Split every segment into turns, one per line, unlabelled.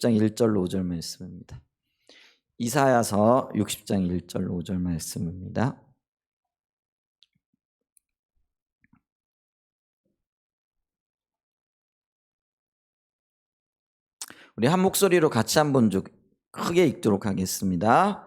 60장 1절 5절 말씀입니다. 이사야서 60장 1절 5절 말씀입니다. 우리 한 목소리로 같이 한번 좀 크게 읽도록 하겠습니다.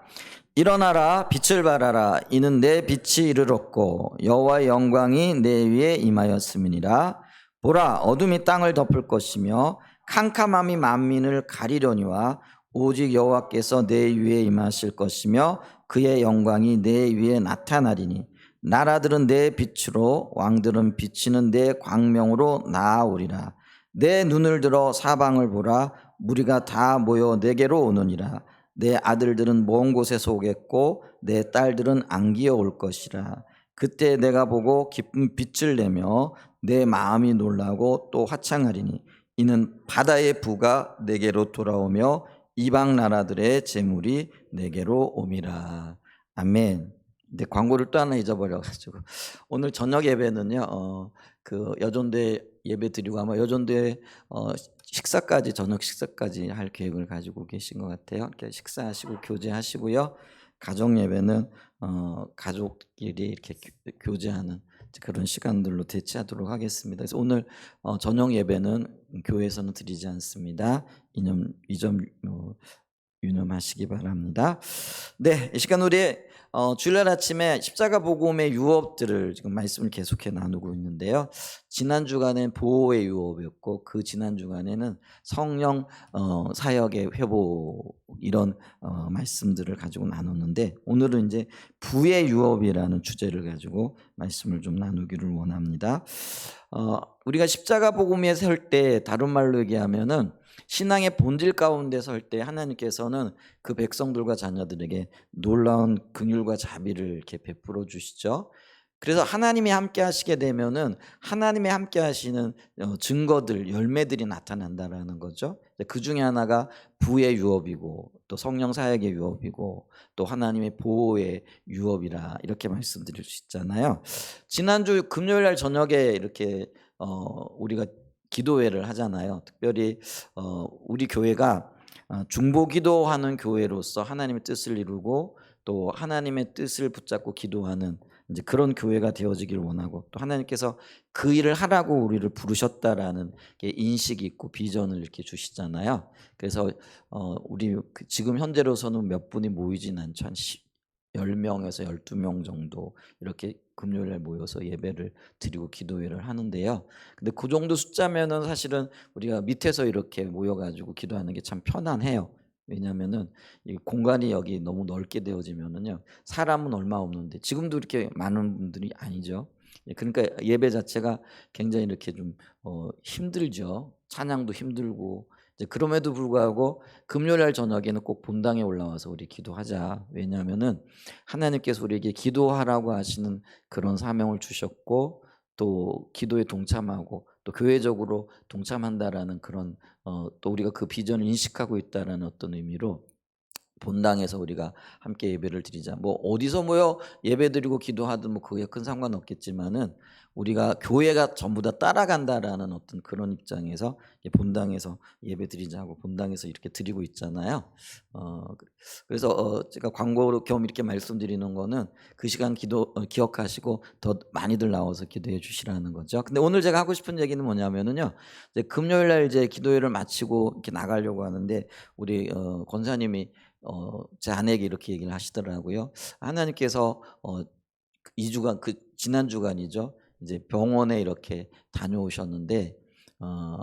일어나라, 빛을 발하라. 이는 내 빛이 이르렀고 여호와의 영광이 내 위에 임하였음이니라. 보라, 어둠이 땅을 덮을 것이며 캄캄함이 만민을 가리려니와 오직 여호와께서 내 위에 임하실 것이며 그의 영광이 내 위에 나타나리니 나라들은 내 빛으로 왕들은 비치는 내 광명으로 나아오리라. 내 눈을 들어 사방을 보라. 무리가 다 모여 내게로 오느니라. 내 아들들은 먼 곳에서 오겠고 내 딸들은 안기어 올 것이라. 그때 내가 보고 기쁜 빛을 내며 내 마음이 놀라고 또 화창하리니 이는 바다의 부가 내게로 돌아오며 이방 나라들의 재물이 내게로 옴이라. 아멘. 근데 광고를 또 하나 잊어버려가지고 오늘 저녁 예배는요, 그 여전대 예배 드리고 아마 여전대 식사까지, 저녁 식사까지 할 계획을 가지고 계신 것 같아요. 이렇게 식사하시고 교제하시고요. 가정 예배는 가족끼리 이렇게 교제하는 그런 시간들로 대체하도록 하겠습니다. 그래서 오늘 저녁 예배는 교회에서는 드리지 않습니다. 이 점 유념하시기 바랍니다. 네, 이 시간 우리 주일날 아침에 십자가 복음의 유업들을 지금 말씀을 계속해 나누고 있는데요. 지난 주간엔 보호의 유업이었고 그 지난 주간에는 성령 사역의 회복 이런 말씀들을 가지고 나눴는데 오늘은 이제 부의 유업이라는 주제를 가지고 말씀을 좀 나누기를 원합니다. 우리가 십자가 복음에 설 때 다른 말로 얘기하면은 신앙의 본질 가운데 설 때 하나님께서는 그 백성들과 자녀들에게 놀라운 긍휼과 자비를 이렇게 베풀어 주시죠. 그래서 하나님이 함께 하시게 되면은 하나님이 함께 하시는 증거들, 열매들이 나타난다라는 거죠. 그 중에 하나가 부의 유업이고 또 성령 사역의 유업이고 또 하나님의 보호의 유업이라 이렇게 말씀드릴 수 있잖아요. 지난주 금요일 날 저녁에 이렇게 우리가 기도회를 하잖아요. 특별히 우리 교회가 중보기도하는 교회로서 하나님의 뜻을 이루고 또 하나님의 뜻을 붙잡고 기도하는 이제 그런 교회가 되어지길 원하고 또 하나님께서 그 일을 하라고 우리를 부르셨다라는 인식이 있고 비전을 이렇게 주시잖아요. 그래서 우리 지금 현재로서는 몇 분이 모이진 않죠. 한 10명에서 12명 정도 이렇게 금요일에 모여서 예배를 드리고 기도회를 하는데요. 근데 그 정도 숫자면은 사실은 우리가 밑에서 이렇게 모여가지고 기도하는 게 참 편안해요. 왜냐하면은 이 공간이 여기 너무 넓게 되어지면은요 사람은 얼마 없는데 지금도 이렇게 많은 분들이 아니죠. 그러니까 예배 자체가 굉장히 이렇게 좀 힘들죠. 찬양도 힘들고 이제 그럼에도 불구하고 금요일 날 저녁에는 꼭 본당에 올라와서 우리 기도하자. 왜냐하면은 하나님께서 우리에게 기도하라고 하시는 그런 사명을 주셨고 또 기도에 동참하고 또 교회적으로 동참한다라는 그런 또 우리가 그 비전을 인식하고 있다라는 어떤 의미로 본당에서 우리가 함께 예배를 드리자. 뭐 어디서 모여 예배드리고 기도하든 뭐 그게 큰 상관없겠지만은 우리가 교회가 전부 다 따라간다라는 어떤 그런 입장에서 본당에서 예배드리자고 본당에서 이렇게 드리고 있잖아요. 그래서 제가 광고로 겸 이렇게 말씀드리는 거는 그 시간 기억하시고 더 많이들 나와서 기도해 주시라는 거죠. 근데 오늘 제가 하고 싶은 얘기는 뭐냐면은요. 이제 금요일 날 이제 기도회를 마치고 이렇게 나가려고 하는데 우리 권사님이 제 아내에게 이렇게 얘기를 하시더라고요. 하나님께서 2주간 그 지난 주간이죠. 이제 병원에 이렇게 다녀오셨는데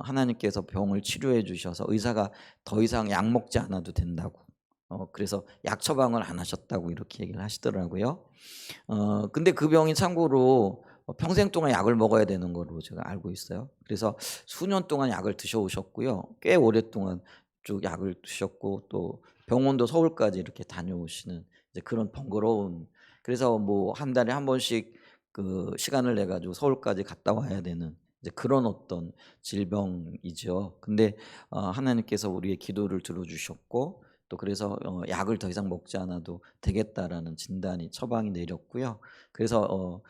하나님께서 병을 치료해 주셔서 의사가 더 이상 약 먹지 않아도 된다고. 그래서 약 처방을 안 하셨다고 이렇게 얘기를 하시더라고요. 근데 그 병이 참고로 평생 동안 약을 먹어야 되는 거로 제가 알고 있어요. 그래서 수년 동안 약을 드셔 오셨고요. 꽤 오랫동안 쭉 약을 드셨고 또 병원도 서울까지 이렇게 다녀오시는 이제 그런 번거로운 그래서 뭐 한 달에 한 번씩 그 시간을 내 가지고 서울까지 갔다 와야 되는 이제 그런 어떤 질병이죠. 근데 하나님께서 우리의 기도를 들어주셨고 또 그래서 약을 더 이상 먹지 않아도 되겠다라는 진단이 처방이 내렸고요. 그래서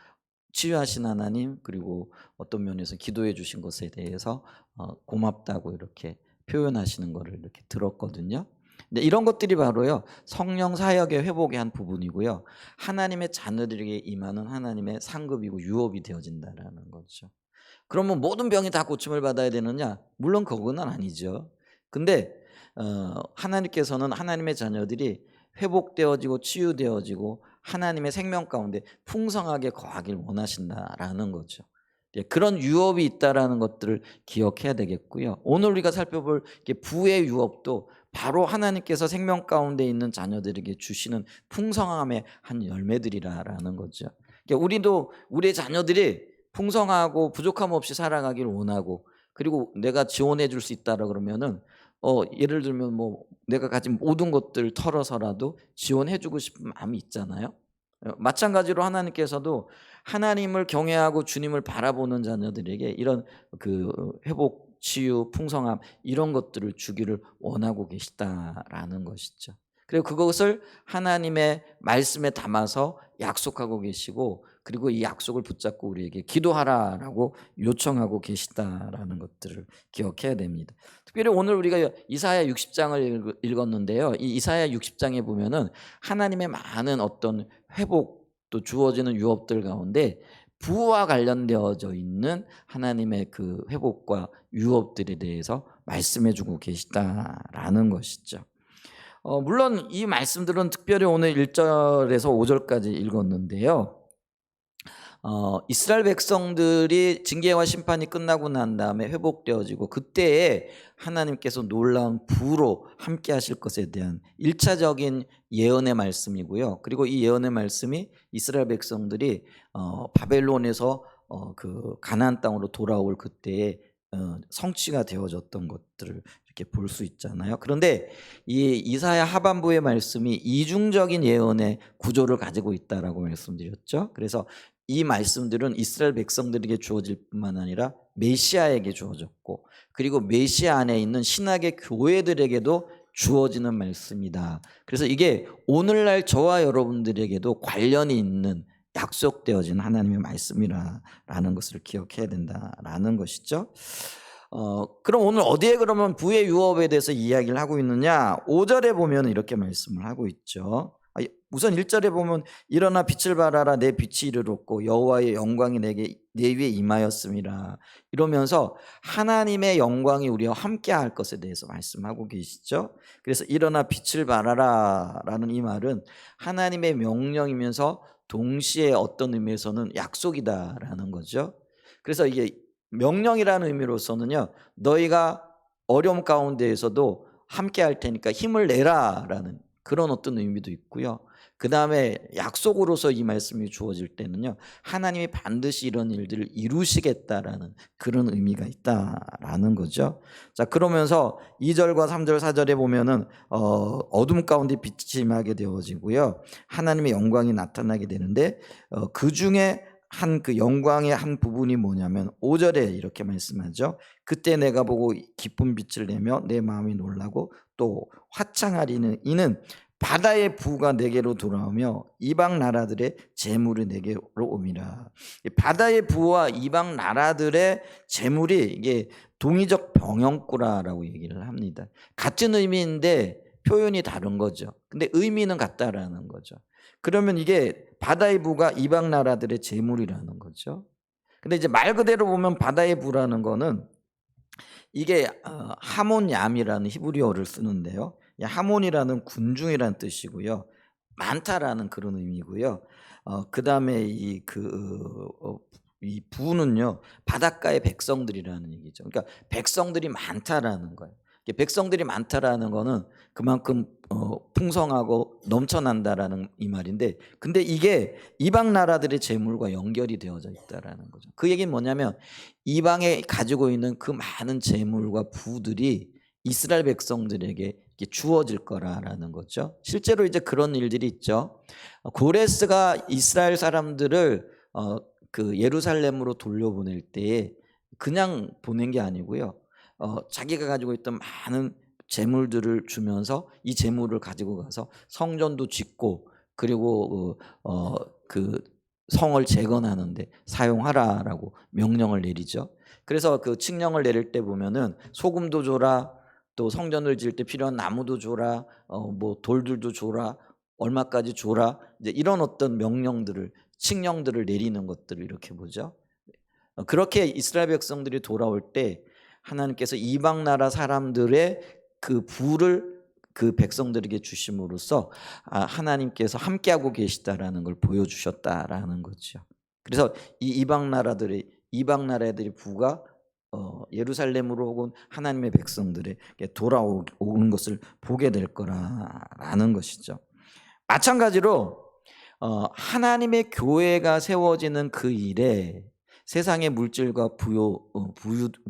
치유하신 하나님 그리고 어떤 면에서 기도해 주신 것에 대해서 고맙다고 이렇게 표현하시는 거를 이렇게 들었거든요. 근데 이런 것들이 바로요 성령 사역의 회복의 한 부분이고요. 하나님의 자녀들에게 임하는 하나님의 상급이고 유업이 되어진다라는 거죠. 그러면 모든 병이 다 고침을 받아야 되느냐? 물론 그건 아니죠. 근데 하나님께서는 하나님의 자녀들이 회복되어지고 치유되어지고 하나님의 생명 가운데 풍성하게 거하길 원하신다라는 거죠. 예, 그런 유업이 있다라는 것들을 기억해야 되겠고요. 오늘 우리가 살펴볼 부의 유업도 바로 하나님께서 생명 가운데 있는 자녀들에게 주시는 풍성함의 한 열매들이라는 거죠. 그러니까 우리도 우리의 자녀들이 풍성하고 부족함 없이 살아가길 원하고, 그리고 내가 지원해 줄 수 있다라 그러면은 예를 들면 뭐 내가 가진 모든 것들 털어서라도 지원해 주고 싶은 마음이 있잖아요. 마찬가지로 하나님께서도 하나님을 경외하고 주님을 바라보는 자녀들에게 이런 그 회복, 치유, 풍성함 이런 것들을 주기를 원하고 계시다라는 것이죠. 그리고 그것을 하나님의 말씀에 담아서 약속하고 계시고, 그리고 이 약속을 붙잡고 우리에게 기도하라라고 요청하고 계시다라는 것들을 기억해야 됩니다. 특별히 오늘 우리가 이사야 60장을 읽었는데요. 이 이사야 60장에 보면은 하나님의 많은 어떤 회복 또 주어지는 유업들 가운데 부와 관련되어져 있는 하나님의 그 회복과 유업들에 대해서 말씀해 주고 계시다라는 것이죠. 물론 이 말씀들은 특별히 오늘 1절에서 5절까지 읽었는데요. 이스라엘 백성들이 징계와 심판이 끝나고 난 다음에 회복되어지고 그때에 하나님께서 놀라운 부로 함께 하실 것에 대한 1차적인 예언의 말씀이고요. 그리고 이 예언의 말씀이 이스라엘 백성들이 바벨론에서 그 가나안 땅으로 돌아올 그때에 성취가 되어졌던 것들을 이렇게 볼 수 있잖아요. 그런데 이 이사야 하반부의 말씀이 이중적인 예언의 구조를 가지고 있다라고 말씀드렸죠. 그래서 이 말씀들은 이스라엘 백성들에게 주어질 뿐만 아니라 메시아에게 주어졌고, 그리고 메시아 안에 있는 신학의 교회들에게도 주어지는 말씀이다. 그래서 이게 오늘날 저와 여러분들에게도 관련이 있는 약속되어진 하나님의 말씀이라는 것을 기억해야 된다라는 것이죠. 그럼 오늘 어디에 그러면 부의 유업에 대해서 이야기를 하고 있느냐? 5절에 보면 이렇게 말씀을 하고 있죠. 우선 1절에 보면 일어나 빛을 발하라 내 빛이 이르렀고 여호와의 영광이 내 위에 임하였음이라 이러면서 하나님의 영광이 우리와 함께 할 것에 대해서 말씀하고 계시죠. 그래서 일어나 빛을 발하라 라는 이 말은 하나님의 명령이면서 동시에 어떤 의미에서는 약속이다라는 거죠. 그래서 이게 명령이라는 의미로서는요, 너희가 어려움 가운데에서도 함께 할 테니까 힘을 내라라는 그런 어떤 의미도 있고요. 그 다음에 약속으로서 이 말씀이 주어질 때는요, 하나님이 반드시 이런 일들을 이루시겠다라는 그런 의미가 있다라는 거죠. 자, 그러면서 2절과 3절, 4절에 보면은 어둠 가운데 빛이 임하게 되어지고요, 하나님의 영광이 나타나게 되는데 그 중에 한 그 영광의 한 부분이 뭐냐면 5절에 이렇게 말씀하죠. 그때 내가 보고 기쁜 빛을 내며 내 마음이 놀라고 또 화창하리는 이는 바다의 부가 내게로 돌아오며 이방 나라들의 재물이 내게로 옴이라. 바다의 부와 이방 나라들의 재물이 이게 동의적 병영구라라고 얘기를 합니다. 같은 의미인데 표현이 다른 거죠. 근데 의미는 같다라는 거죠. 그러면 이게 바다의 부가 이방 나라들의 재물이라는 거죠. 근데 이제 말 그대로 보면 바다의 부라는 거는 이게 하몬얌이라는 히브리어를 쓰는데요. 하몬이라는 군중이라는 뜻이고요. 많다라는 그런 의미고요. 그다음에 이 부는요, 바닷가의 백성들이라는 얘기죠. 그러니까 백성들이 많다라는 거예요. 백성들이 많다라는 거는 그만큼 풍성하고 넘쳐난다라는 이 말인데, 근데 이게 이방 나라들의 재물과 연결이 되어져 있다라는 거죠. 그 얘기는 뭐냐면 이방에 가지고 있는 그 많은 재물과 부들이 이스라엘 백성들에게 주어질 거라는 거죠. 실제로 이제 그런 일들이 있죠. 고레스가 이스라엘 사람들을 그 예루살렘으로 돌려보낼 때에 그냥 보낸 게 아니고요. 자기가 가지고 있던 많은 재물들을 주면서 이 재물을 가지고 가서 성전도 짓고, 그리고 그 성을 재건하는데 사용하라라고 명령을 내리죠. 그래서 그 칙령을 내릴 때 보면은 소금도 줘라, 또 성전을 지을 때 필요한 나무도 줘라, 뭐 돌들도 줘라, 얼마까지 줘라, 이제 이런 어떤 명령들을, 칙령들을 내리는 것들을 이렇게 보죠. 그렇게 이스라엘 백성들이 돌아올 때 하나님께서 이방 나라 사람들의 그 부를 그 백성들에게 주심으로써 하나님께서 함께하고 계시다라는 걸 보여주셨다라는 거죠. 그래서 이 이방 나라들의 부가 예루살렘으로 혹은 하나님의 백성들에게 돌아오는 것을 보게 될 거라는 것이죠. 마찬가지로 하나님의 교회가 세워지는 그 일에 세상의 물질과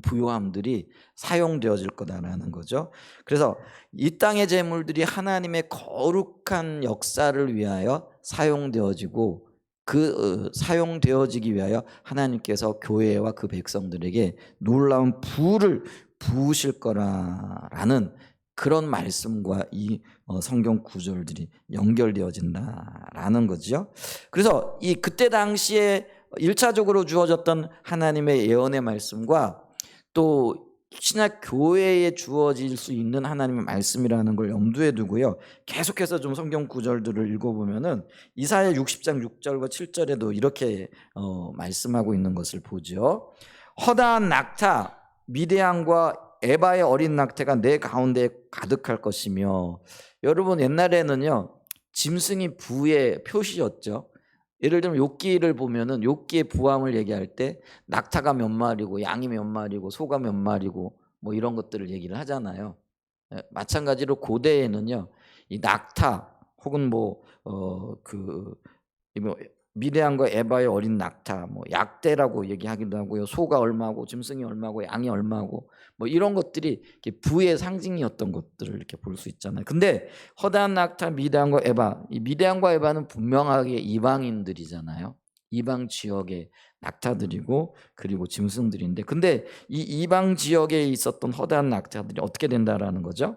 부요함들이 사용되어질 거다라는 거죠. 그래서 이 땅의 재물들이 하나님의 거룩한 역사를 위하여 사용되어지고 사용되어지기 위하여 하나님께서 교회와 그 백성들에게 놀라운 부를 부으실 거라는 그런 말씀과 이 성경 구절들이 연결되어진다라는 거죠. 그래서 그때 당시에 1차적으로 주어졌던 하나님의 예언의 말씀과 또 신약 교회에 주어질 수 있는 하나님의 말씀이라는 걸 염두에 두고요. 계속해서 좀 성경 구절들을 읽어보면은 이사야 60장 6절과 7절에도 이렇게 말씀하고 있는 것을 보죠. 허다한 낙타 미디안과 에바의 어린 낙태가 내 가운데 가득할 것이며, 여러분 옛날에는요 짐승이 부의 표시였죠. 예를 들면 욥기를 보면은 욥기의 부함을 얘기할 때 낙타가 몇 마리고 양이 몇 마리고 소가 몇 마리고 뭐 이런 것들을 얘기를 하잖아요. 마찬가지로 고대에는요 이 낙타 혹은 미디안과 에바의 어린 낙타, 뭐 약대라고 얘기하기도 하고요. 소가 얼마고 짐승이 얼마고 양이 얼마고 뭐 이런 것들이 부의 상징이었던 것들을 이렇게 볼 수 있잖아요. 근데 허다한 낙타 미디안과 에바, 이 미디안과 에바는 분명하게 이방인들이잖아요. 이방 지역의 낙타들이고 그리고 짐승들인데, 근데 이 이방 지역에 있었던 허다한 낙타들이 어떻게 된다라는 거죠?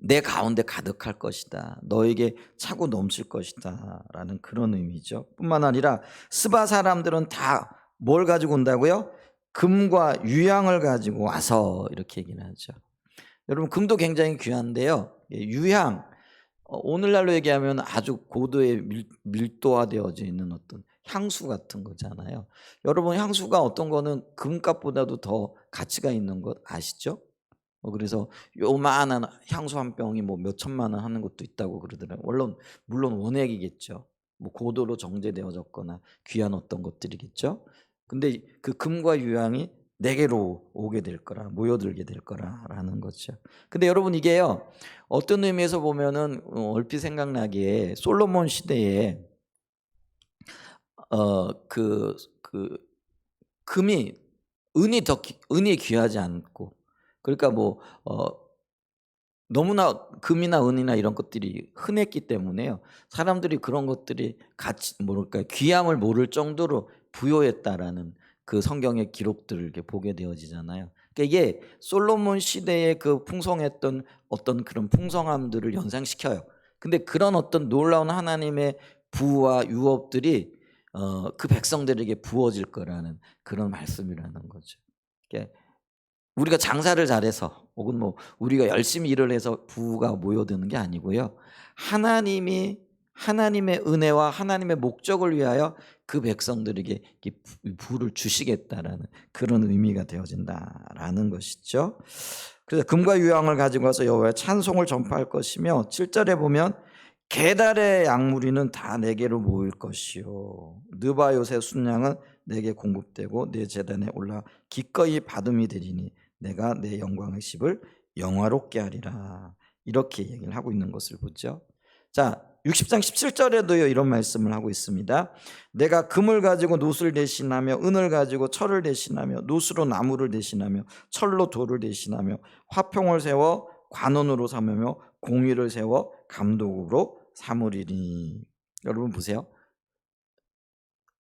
내 가운데 가득할 것이다, 너에게 차고 넘칠 것이다 라는 그런 의미죠. 뿐만 아니라 스바 사람들은 다 뭘 가지고 온다고요? 금과 유향을 가지고 와서, 이렇게 얘기를 하죠. 여러분 금도 굉장히 귀한데요, 유향, 오늘날로 얘기하면 아주 고도의 밀도화되어져 있는 어떤 향수 같은 거잖아요. 여러분 향수가 어떤 거는 금값보다도 더 가치가 있는 것 아시죠? 그래서 요만한 향수 한 병이 뭐 몇 천만 원 하는 것도 있다고 그러더라고요. 물론 원액이겠죠. 뭐 고도로 정제되어졌거나 귀한 어떤 것들이겠죠. 근데 그 금과 유향이 내게로 오게 될 거라, 모여들게 될 거라라는 거죠. 근데 여러분 이게요 어떤 의미에서 보면은 얼핏 생각나기에 솔로몬 시대에 그 금이 은이 귀하지 않고, 그러니까 너무나 금이나 은이나 이런 것들이 흔했기 때문에요. 사람들이 그런 것들이 귀함을 모를 정도로 부요했다라는 그 성경의 기록들을 이렇게 보게 되어지잖아요. 그러니까 이게 솔로몬 시대의 그 풍성했던 어떤 그런 풍성함들을 연상시켜요. 근데 그런 어떤 놀라운 하나님의 부와 유업들이 그 백성들에게 부어질 거라는 그런 말씀이라는 거죠. 그러니까 우리가 장사를 잘해서 혹은 우리가 열심히 일을 해서 부가 모여드는 게 아니고요, 하나님의 은혜와 하나님의 목적을 위하여 그 백성들에게 부를 주시겠다라는 그런 의미가 되어진다라는 것이죠. 그래서 금과 유향을 가지고 와서 여호와의 찬송을 전파할 것이며, 7절에 보면 게달의 양무리는 다 내게로 모일 것이요 느바요새 순양은 내게 공급되고 내 제단에 올라 기꺼이 받음이 되리니 내가 내 영광의 집을 영화롭게 하리라, 이렇게 얘기를 하고 있는 것을 보죠. 자, 60장 17절에도요 이런 말씀을 하고 있습니다. 내가 금을 가지고 노수를 대신하며 은을 가지고 철을 대신하며 노수로 나무를 대신하며 철로 돌을 대신하며 화평을 세워 관원으로 삼으며 공의를 세워 감독으로 삼으리니. 여러분 보세요.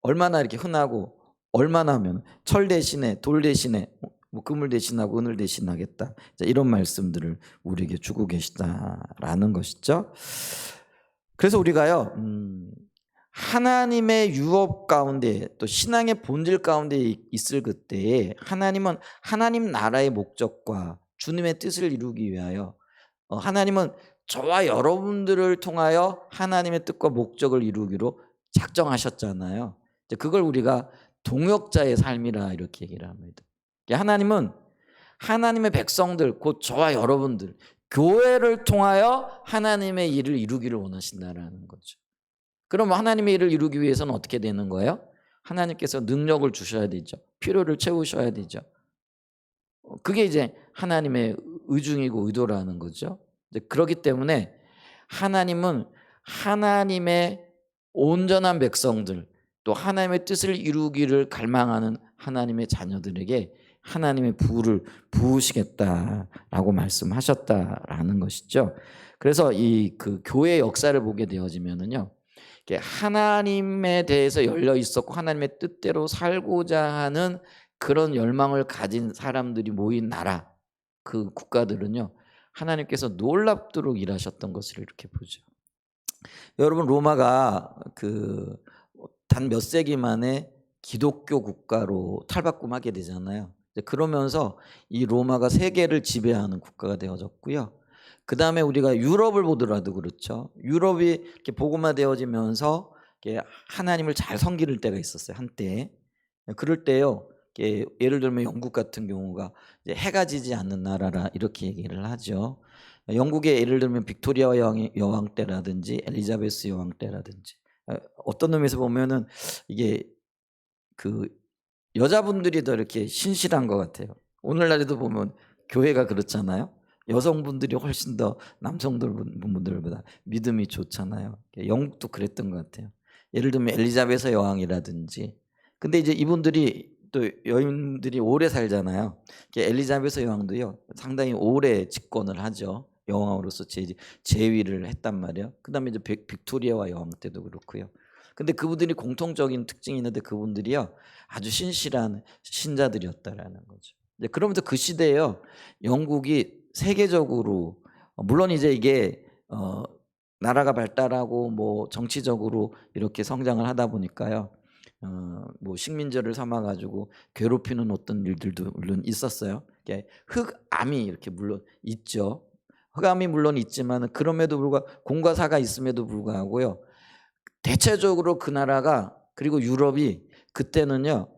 얼마나 이렇게 흔하고 얼마나 하면 철 대신에 돌 대신에 금을 대신하고 은을 대신하겠다, 이런 말씀들을 우리에게 주고 계시다라는 것이죠. 그래서 우리가요 하나님의 유업 가운데 또 신앙의 본질 가운데 있을 그때에 하나님은 하나님 나라의 목적과 주님의 뜻을 이루기 위하여 하나님은 저와 여러분들을 통하여 하나님의 뜻과 목적을 이루기로 작정하셨잖아요. 그걸 우리가 동역자의 삶이라 이렇게 얘기를 합니다. 하나님은 하나님의 백성들, 곧 저와 여러분들, 교회를 통하여 하나님의 일을 이루기를 원하신다라는 거죠. 그럼 하나님의 일을 이루기 위해서는 어떻게 되는 거예요? 하나님께서 능력을 주셔야 되죠. 필요를 채우셔야 되죠. 그게 이제 하나님의 의중이고 의도라는 거죠. 그렇기 때문에 하나님은 하나님의 온전한 백성들, 또 하나님의 뜻을 이루기를 갈망하는 하나님의 자녀들에게 하나님의 부를 부으시겠다라고 말씀하셨다라는 것이죠. 그래서 이 그 교회 역사를 보게 되어지면은요, 하나님에 대해서 열려 있었고 하나님의 뜻대로 살고자 하는 그런 열망을 가진 사람들이 모인 나라, 그 국가들은요, 하나님께서 놀랍도록 일하셨던 것을 이렇게 보죠. 여러분, 로마가 그 단 몇 세기 만에 기독교 국가로 탈바꿈하게 되잖아요. 그러면서 이 로마가 세계를 지배하는 국가가 되어졌고요. 그 다음에 우리가 유럽을 보더라도 그렇죠. 유럽이 이렇게 복음화되어지면서 하나님을 잘 섬길 때가 있었어요, 한때. 그럴 때요, 예를 들면 영국 같은 경우가 이제 해가 지지 않는 나라라 이렇게 얘기를 하죠. 영국의 예를 들면 빅토리아 여왕 때라든지 엘리자베스 여왕 때라든지, 어떤 의미에서 보면은 이게 그 여자분들이 더 이렇게 신실한 것 같아요. 오늘날에도 보면 교회가 그렇잖아요. 여성분들이 훨씬 더 남성분들보다 믿음이 좋잖아요. 영국도 그랬던 것 같아요. 예를 들면 엘리자베스 여왕이라든지. 근데 이제 이분들이 또 여인들이 오래 살잖아요. 엘리자베스 여왕도요, 상당히 오래 집권을 하죠. 여왕으로서 재위를 했단 말이에요. 그다음에 이제 빅토리아와 여왕 때도 그렇고요. 근데 그분들이 공통적인 특징이 있는데 그분들이요, 아주 신실한 신자들이었다라는 거죠. 그러면서 그 시대에요, 영국이 세계적으로 물론 이제 이게 나라가 발달하고 뭐 정치적으로 이렇게 성장을 하다 보니까요, 뭐 식민지를 삼아 가지고 괴롭히는 어떤 일들도 물론 있었어요. 흑암이 이렇게 물론 있죠. 흑암이 물론 있지만 그럼에도 불구하고 공과 사가 있음에도 불구하고요, 대체적으로 그 나라가, 그리고 유럽이 그때는요,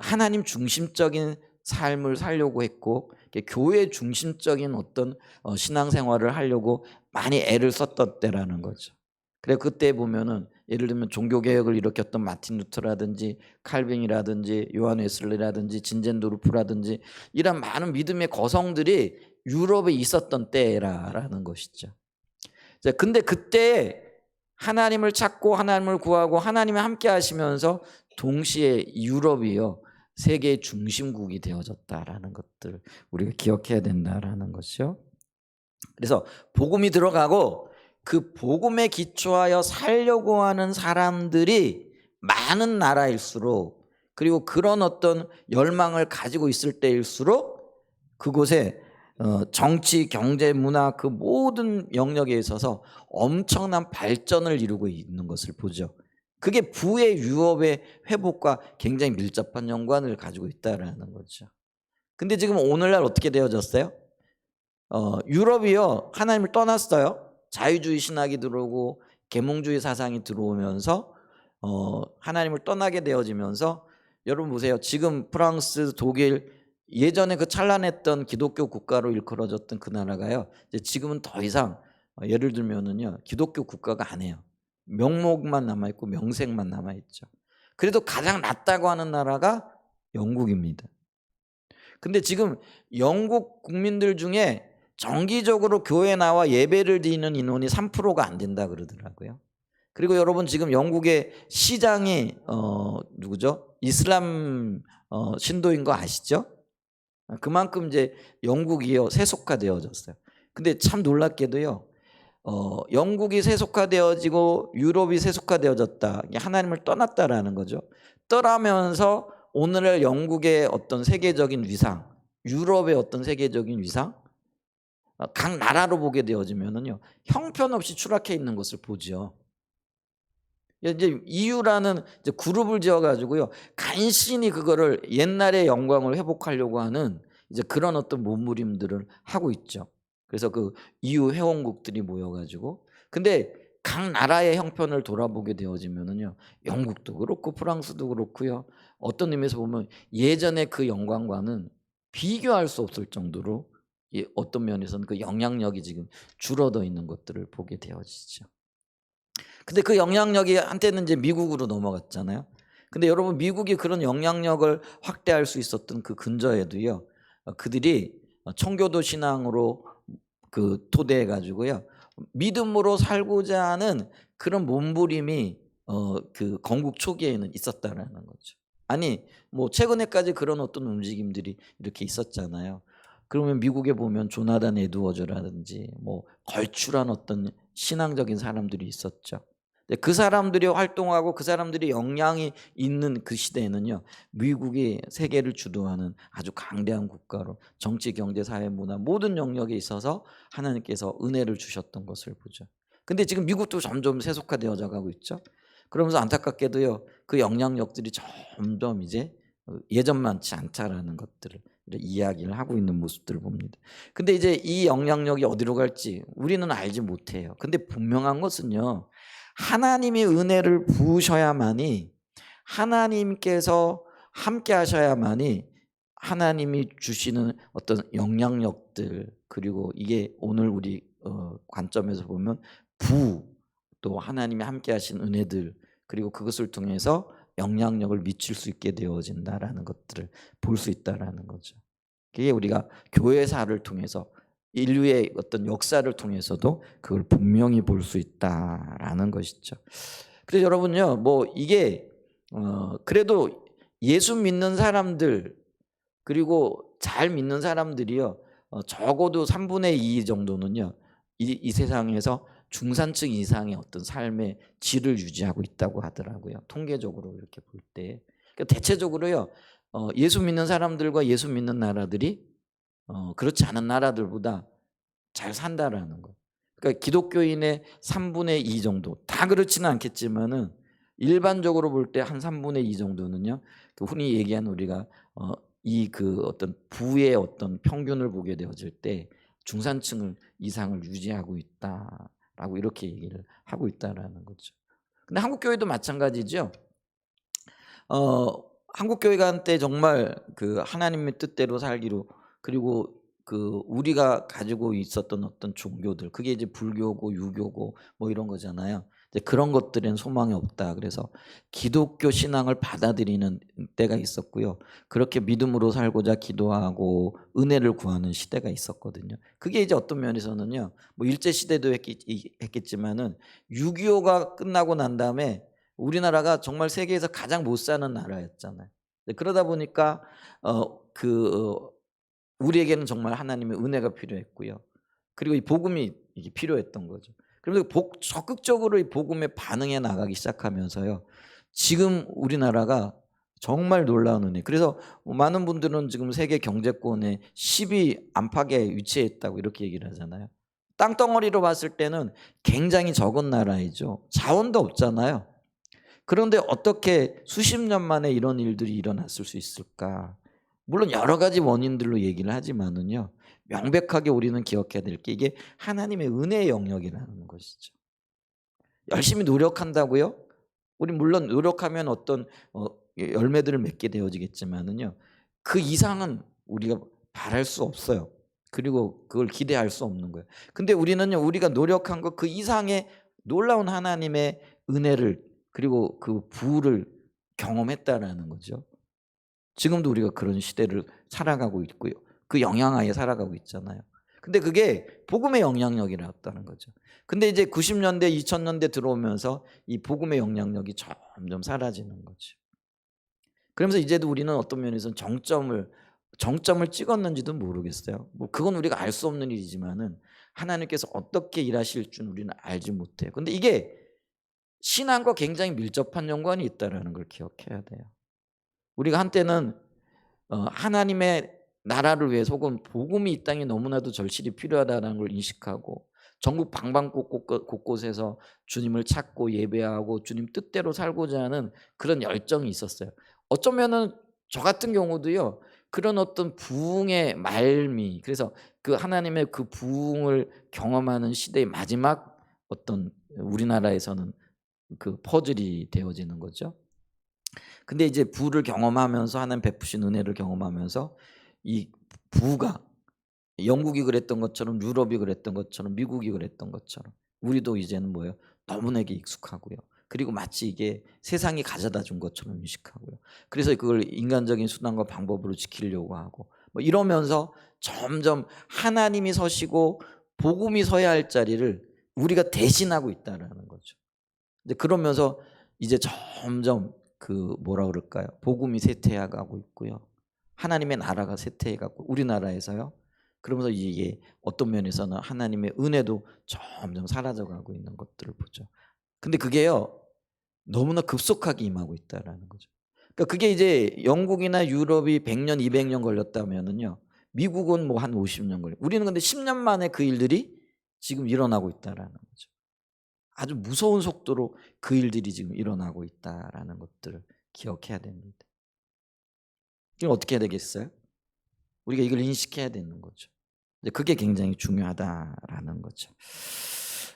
하나님 중심적인 삶을 살려고 했고 교회 중심적인 어떤 신앙생활을 하려고 많이 애를 썼던 때라는 거죠. 그래서 그때 보면은 예를 들면 종교개혁을 일으켰던 마틴 루터라든지 칼빈이라든지 요한 웨슬리라든지 진젠도르프라든지 이런 많은 믿음의 거성들이 유럽에 있었던 때라는 것이죠. 근데 그때 하나님을 찾고 하나님을 구하고 하나님이 함께 하시면서 동시에 유럽이요, 세계의 중심국이 되어졌다라는 것들 우리가 기억해야 된다라는 것이죠. 그래서 복음이 들어가고 그 복음에 기초하여 살려고 하는 사람들이 많은 나라일수록, 그리고 그런 어떤 열망을 가지고 있을 때일수록 그곳에 정치, 경제, 문화 그 모든 영역에 있어서 엄청난 발전을 이루고 있는 것을 보죠. 그게 부의 유업의 회복과 굉장히 밀접한 연관을 가지고 있다라는 거죠. 근데 지금 오늘날 어떻게 되어졌어요? 유럽이요, 하나님을 떠났어요. 자유주의 신학이 들어오고 계몽주의 사상이 들어오면서 하나님을 떠나게 되어지면서, 여러분 보세요. 지금 프랑스, 독일, 예전에 그 찬란했던 기독교 국가로 일컬어졌던 그 나라가요, 이제 지금은 더 이상 예를 들면은요, 기독교 국가가 아니에요. 명목만 남아있고 명색만 남아있죠. 그래도 가장 낫다고 하는 나라가 영국입니다. 근데 지금 영국 국민들 중에 정기적으로 교회에 나와 예배를 드리는 인원이 3%가 안 된다 그러더라고요. 그리고 여러분, 지금 영국의 시장이 누구죠? 이슬람 신도인 거 아시죠? 그만큼 이제 영국이요, 세속화되어졌어요. 근데 참 놀랍게도요, 영국이 세속화되어지고 유럽이 세속화되어졌다, 하나님을 떠났다라는 거죠. 떠나면서 오늘날 영국의 어떤 세계적인 위상, 유럽의 어떤 세계적인 위상, 각 나라로 보게 되어지면은요, 형편없이 추락해 있는 것을 보죠. 이제 EU라는 이제 그룹을 지어 가지고요, 간신히 그거를 옛날의 영광을 회복하려고 하는 이제 그런 어떤 몸부림들을 하고 있죠. 그래서 그 EU 회원국들이 모여가지고 근데 각 나라의 형편을 돌아보게 되어지면은요, 영국도 그렇고 프랑스도 그렇고요. 어떤 의미에서 보면 예전의 그 영광과는 비교할 수 없을 정도로 어떤 면에서는 그 영향력이 지금 줄어들어 있는 것들을 보게 되어지죠. 근데 그 영향력이 한때는 이제 미국으로 넘어갔잖아요. 근데 여러분 미국이 그런 영향력을 확대할 수 있었던 그 근저에도요. 그들이 청교도 신앙으로 그 토대해 가지고요. 믿음으로 살고자 하는 그런 몸부림이 그 건국 초기에는 있었다라는 거죠. 아니 뭐 최근에까지 그런 어떤 움직임들이 이렇게 있었잖아요. 그러면 미국에 보면 조나단 에드워즈라든지 뭐 걸출한 어떤 신앙적인 사람들이 있었죠. 그 사람들이 활동하고 그 사람들이 영향이 있는 그 시대에는요, 미국이 세계를 주도하는 아주 강대한 국가로 정치, 경제, 사회, 문화 모든 영역에 있어서 하나님께서 은혜를 주셨던 것을 보죠. 근데 지금 미국도 점점 세속화되어져 가고 있죠. 그러면서 안타깝게도요, 그 영향력들이 점점 이제 예전만치 않다라는 것들을 이야기를 하고 있는 모습들을 봅니다. 근데 이제 이 영향력이 어디로 갈지 우리는 알지 못해요. 근데 분명한 것은요, 하나님이 은혜를 부으셔야만이, 하나님께서 함께 하셔야만이 하나님이 주시는 어떤 영향력들, 그리고 이게 오늘 우리 관점에서 보면 또 하나님이 함께 하신 은혜들, 그리고 그것을 통해서 영향력을 미칠 수 있게 되어진다라는 것들을 볼 수 있다라는 거죠. 그게 우리가 교회사를 통해서 인류의 어떤 역사를 통해서도 그걸 분명히 볼 수 있다라는 것이죠. 그래서 여러분요, 뭐 이게 그래도 예수 믿는 사람들, 그리고 잘 믿는 사람들이요, 적어도 3분의 2 정도는요, 이 세상에서 중산층 이상의 어떤 삶의 질을 유지하고 있다고 하더라고요. 통계적으로 이렇게 볼 때. 그러니까 대체적으로요, 예수 믿는 사람들과 예수 믿는 나라들이 그렇지 않은 나라들보다 잘 산다라는 거. 그러니까 기독교인의 3분의 2 정도, 다 그렇지는 않겠지만은 일반적으로 볼 때 한 3분의 2 정도는요, 그 흔히 얘기하는 우리가 이 그 어떤 부의 어떤 평균을 보게 되어질 때 중산층을 이상을 유지하고 있다라고 이렇게 얘기를 하고 있다라는 거죠. 근데 한국 교회도 마찬가지죠. 한국 교회가 한때 정말 그 하나님의 뜻대로 살기로, 그리고 그 우리가 가지고 있었던 어떤 종교들, 그게 이제 불교고 유교고 뭐 이런 거잖아요. 이제 그런 것들엔 소망이 없다. 그래서 기독교 신앙을 받아들이는 때가 있었고요. 그렇게 믿음으로 살고자 기도하고 은혜를 구하는 시대가 있었거든요. 그게 이제 어떤 면에서는요, 뭐 일제 시대도 했겠지만은 6.25가 끝나고 난 다음에 우리나라가 정말 세계에서 가장 못 사는 나라였잖아요. 그러다 보니까 우리에게는 정말 하나님의 은혜가 필요했고요. 그리고 이 복음이 이게 필요했던 거죠. 그러면서 적극적으로 이 복음에 반응해 나가기 시작하면서요, 지금 우리나라가 정말 놀라운 은혜. 그래서 많은 분들은 지금 세계 경제권의 10위 안팎에 위치했다고 이렇게 얘기를 하잖아요. 땅덩어리로 봤을 때는 굉장히 적은 나라이죠. 자원도 없잖아요. 그런데 어떻게 수십 년 만에 이런 일들이 일어났을 수 있을까? 물론 여러 가지 원인들로 얘기를 하지만은요, 명백하게 우리는 기억해야 될 게 이게 하나님의 은혜의 영역이라는 것이죠. 열심히 노력한다고요? 우리 물론 노력하면 어떤 열매들을 맺게 되어지겠지만은요, 그 이상은 우리가 바랄 수 없어요. 그리고 그걸 기대할 수 없는 거예요. 근데 우리는요, 우리가 노력한 것 그 이상의 놀라운 하나님의 은혜를, 그리고 그 부를 경험했다라는 거죠. 지금도 우리가 그런 시대를 살아가고 있고요. 그 영향하에 살아가고 있잖아요. 근데 그게 복음의 영향력이라는 거죠. 근데 이제 90년대, 2000년대 들어오면서 이 복음의 영향력이 점점 사라지는 거죠. 그러면서 이제도 우리는 어떤 면에서는 정점을 찍었는지도 모르겠어요. 뭐 그건 우리가 알 수 없는 일이지만은 하나님께서 어떻게 일하실 줄 우리는 알지 못해요. 근데 이게 신앙과 굉장히 밀접한 연관이 있다는 걸 기억해야 돼요. 우리가 한때는 하나님의 나라를 위해서 혹은 복음이 이 땅에 너무나도 절실히 필요하다는 걸 인식하고 전국 곳곳에서 주님을 찾고 예배하고 주님 뜻대로 살고자 하는 그런 열정이 있었어요. 어쩌면은 저 같은 경우도요, 그런 어떤 부흥의 말미, 그래서 그 하나님의 그 부흥을 경험하는 시대의 마지막 어떤 우리나라에서는 그 퍼즐이 되어지는 거죠. 근데 이제 부를 경험하면서 하나님 베푸신 은혜를 경험하면서 이 부가 영국이 그랬던 것처럼 유럽이 그랬던 것처럼 미국이 그랬던 것처럼 우리도 이제는 뭐예요? 너무나게 익숙하고요. 그리고 마치 이게 세상이 가져다 준 것처럼 인식하고요. 그래서 그걸 인간적인 수단과 방법으로 지키려고 하고 뭐 이러면서 점점 하나님이 서시고 복음이 서야 할 자리를 우리가 대신하고 있다라는 거죠. 근데 그러면서 이제 점점 그 뭐라 그럴까요? 복음이 쇠퇴해 가고 있고요. 하나님의 나라가 쇠퇴해 가고 우리나라에서요. 그러면서 이게 어떤 면에서는 하나님의 은혜도 점점 사라져 가고 있는 것들을 보죠. 근데 그게요. 너무나 급속하게 임하고 있다라는 거죠. 그러니까 그게 이제 영국이나 유럽이 100년, 200년 걸렸다면은요. 미국은 뭐 한 50년 걸려. 우리는 근데 10년 만에 그 일들이 지금 일어나고 있다라는 거죠. 아주 무서운 속도로 그 일들이 지금 일어나고 있다라는 것들을 기억해야 됩니다. 이거 어떻게 해야 되겠어요? 우리가 이걸 인식해야 되는 거죠. 그게 굉장히 중요하다라는 거죠.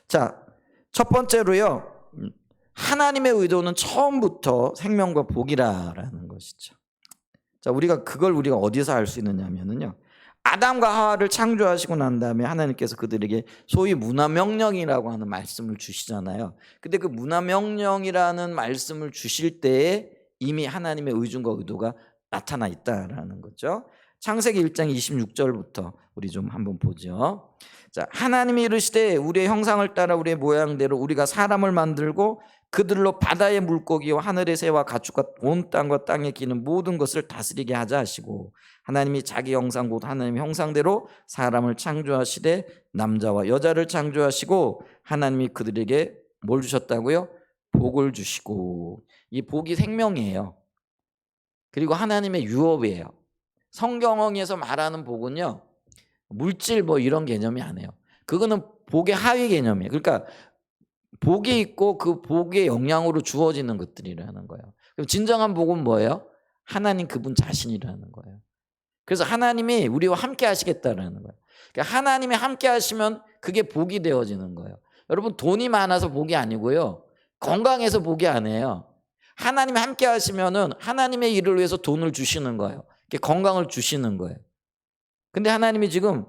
자, 첫 번째로요. 하나님의 의도는 처음부터 생명과 복이라는 것이죠. 자, 그걸 우리가 어디서 알 수 있느냐면요. 아담과 하와를 창조하시고 난 다음에 하나님께서 그들에게 소위 문화명령이라고 하는 말씀을 주시잖아요. 근데 그 문화명령이라는 말씀을 주실 때에 이미 하나님의 의중과 의도가 나타나 있다라는 거죠. 창세기 1장 26절부터 우리 좀 한번 보죠. 자, 하나님이 이르시되 우리의 형상을 따라 우리의 모양대로 우리가 사람을 만들고 그들로 바다의 물고기와 하늘의 새와 가축과 온 땅과 땅에 기는 모든 것을 다스리게 하자 하시고 하나님이 자기 형상 곧 하나님의 형상대로 사람을 창조하시되 남자와 여자를 창조하시고 하나님이 그들에게 뭘 주셨다고요? 복을 주시고 이 복이 생명이에요. 그리고 하나님의 유업이에요. 성경에서 말하는 복은요. 물질 뭐 이런 개념이 아니에요. 그거는 복의 하위 개념이에요. 그러니까 복이 있고 그 복의 영향으로 주어지는 것들이라는 거예요. 그럼 진정한 복은 뭐예요? 하나님 그분 자신이라는 거예요. 그래서 하나님이 우리와 함께 하시겠다라는 거예요. 그러니까 하나님이 함께 하시면 그게 복이 되어지는 거예요. 여러분 돈이 많아서 복이 아니고요. 건강해서 복이 아니에요. 하나님이 함께 하시면은 하나님의 일을 위해서 돈을 주시는 거예요. 건강을 주시는 거예요. 근데 하나님이 지금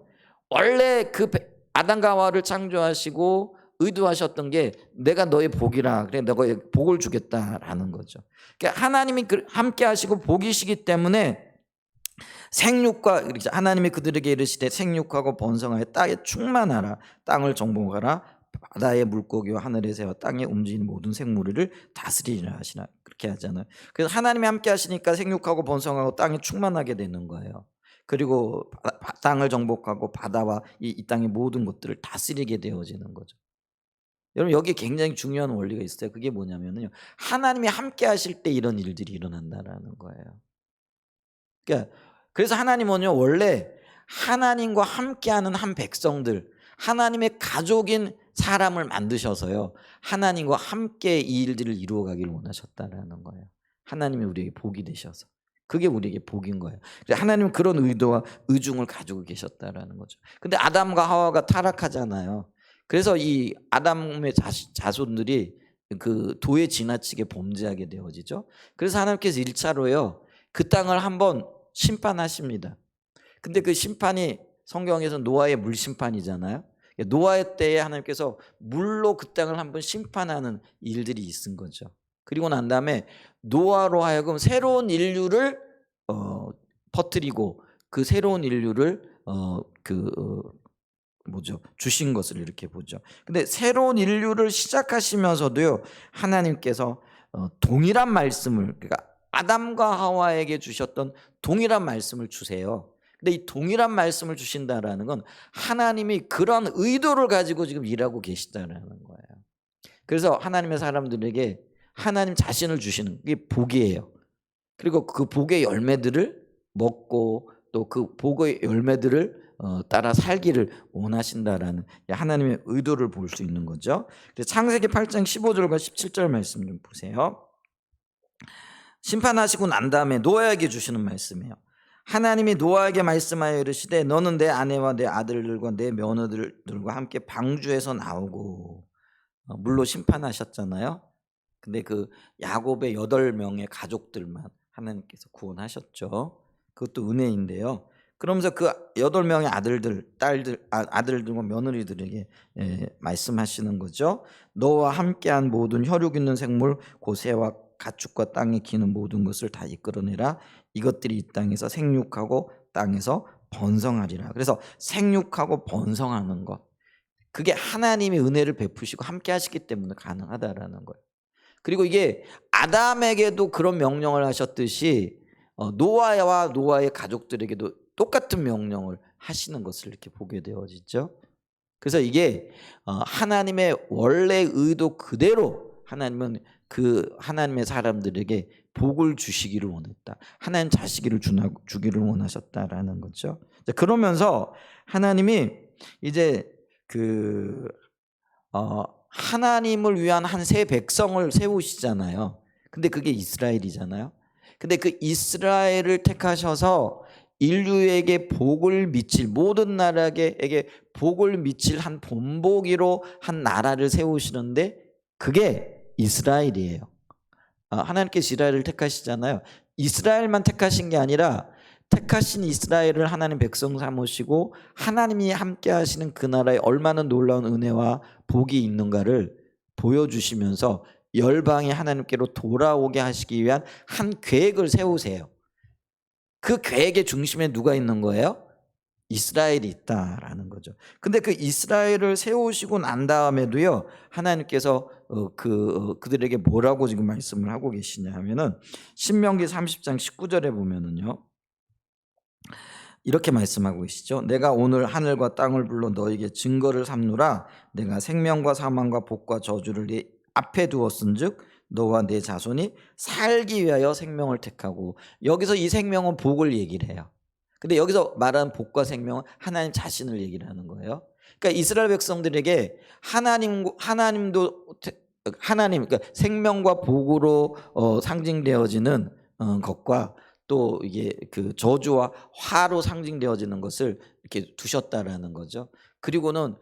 원래 그 아담과 하와를 창조하시고 의도하셨던 게 내가 너의 복이라 그래 내가 복을 주겠다라는 거죠. 그러니까 하나님이 함께 하시고 복이시기 때문에 생육과 하나님이 그들에게 이르시되 생육하고 번성하여 땅에 충만하라 땅을 정복하라 바다의 물고기와 하늘의 새와 땅에 움직이는 모든 생물을 다스리라 하시나 그렇게 하잖아요. 그래서 하나님이 함께 하시니까 생육하고 번성하고 땅이 충만하게 되는 거예요. 그리고 땅을 정복하고 바다와 이 땅의 모든 것들을 다스리게 되어지는 거죠. 여러분 여기 굉장히 중요한 원리가 있어요. 그게 뭐냐면요. 하나님이 함께 하실 때 이런 일들이 일어난다라는 거예요. 그러니까 그래서 하나님은요 원래 하나님과 함께하는 한 백성들, 하나님의 가족인 사람을 만드셔서요 하나님과 함께 이 일들을 이루어가기를 원하셨다라는 거예요. 하나님이 우리에게 복이 되셔서 그게 우리에게 복인 거예요. 하나님은 그런 의도와 의중을 가지고 계셨다라는 거죠. 근데 아담과 하와가 타락하잖아요. 그래서 이 아담의 자손들이 그 도에 지나치게 범죄하게 되어지죠. 그래서 하나님께서 1차로요 그 땅을 한번 심판하십니다. 근데 그 심판이 성경에서 노아의 물 심판이잖아요. 노아의 때에 하나님께서 물로 그 땅을 한번 심판하는 일들이 있은 거죠. 그리고 난 다음에 노아로 하여금 새로운 인류를 퍼뜨리고 그 새로운 인류를 주신 것을 이렇게 보죠. 근데 새로운 인류를 시작하시면서도요 하나님께서 동일한 말씀을 그러니까 아담과 하와에게 주셨던 동일한 말씀을 주세요. 근데 이 동일한 말씀을 주신다라는 건 하나님이 그런 의도를 가지고 지금 일하고 계시다라는 거예요. 그래서 하나님의 사람들에게 하나님 자신을 주시는 게 복이에요. 그리고 그 복의 열매들을 먹고 또 그 복의 열매들을 따라 살기를 원하신다라는 하나님의 의도를 볼 수 있는 거죠. 창세기 8장 15절과 17절 말씀 좀 보세요. 심판하시고 난 다음에 노아에게 주시는 말씀이에요. 하나님이 노아에게 말씀하여 이르시되 너는 내 아내와 내 아들들과 내 며느들과 함께 방주에서 나오고, 물로 심판하셨잖아요. 근데 그 야곱의 8명의 가족들만 하나님께서 구원하셨죠. 그것도 은혜인데요. 그러면서 그 8명의 아들들, 딸들, 아들들과 며느리들에게 말씀하시는 거죠. 너와 함께한 모든 혈육 있는 생물, 곧 새와 가축과 땅에 기는 모든 것을 다 이끌어내라. 이것들이 이 땅에서 생육하고 땅에서 번성하리라. 그래서 생육하고 번성하는 것, 그게 하나님이 은혜를 베푸시고 함께 하시기 때문에 가능하다라는 거예요. 그리고 이게 아담에게도 그런 명령을 하셨듯이 노아와 노아의 가족들에게도 똑같은 명령을 하시는 것을 이렇게 보게 되어지죠. 그래서 이게 하나님의 원래 의도 그대로 하나님은 그 하나님의 사람들에게 복을 주시기를 원했다. 하나님 자식을 주기를 원하셨다라는 거죠. 그러면서 하나님이 이제 그 하나님을 위한 한 새 백성을 세우시잖아요. 근데 그게 이스라엘이잖아요. 근데 그 이스라엘을 택하셔서 인류에게 복을 미칠, 모든 나라에게 복을 미칠 한 본보기로 한 나라를 세우시는데 그게 이스라엘이에요. 하나님께서 이스라엘을 택하시잖아요. 이스라엘만 택하신 게 아니라 택하신 이스라엘을 하나님 백성 삼으시고 하나님이 함께 하시는 그 나라에 얼마나 놀라운 은혜와 복이 있는가를 보여주시면서 열방이 하나님께로 돌아오게 하시기 위한 한 계획을 세우세요. 그 계획의 중심에 누가 있는 거예요? 이스라엘이 있다라는 거죠. 근데 그 이스라엘을 세우시고 난 다음에도요, 하나님께서 그들에게 뭐라고 지금 말씀을 하고 계시냐 하면은 신명기 30장 19절에 보면은요, 이렇게 말씀하고 계시죠. 내가 오늘 하늘과 땅을 불러 너에게 증거를 삼노라. 내가 생명과 사망과 복과 저주를 네 앞에 두었은즉 너와 내 자손이 살기 위하여 생명을 택하고, 여기서 이 생명은 복을 얘기를 해요. 근데 여기서 말하는 복과 생명은 하나님 자신을 얘기를 하는 거예요. 그러니까 이스라엘 백성들에게 하나님도 하나님, 그러니까 생명과 복으로 상징되어지는 것과 또 이게 그 저주와 화로 상징되어지는 것을 이렇게 두셨다라는 거죠. 그리고는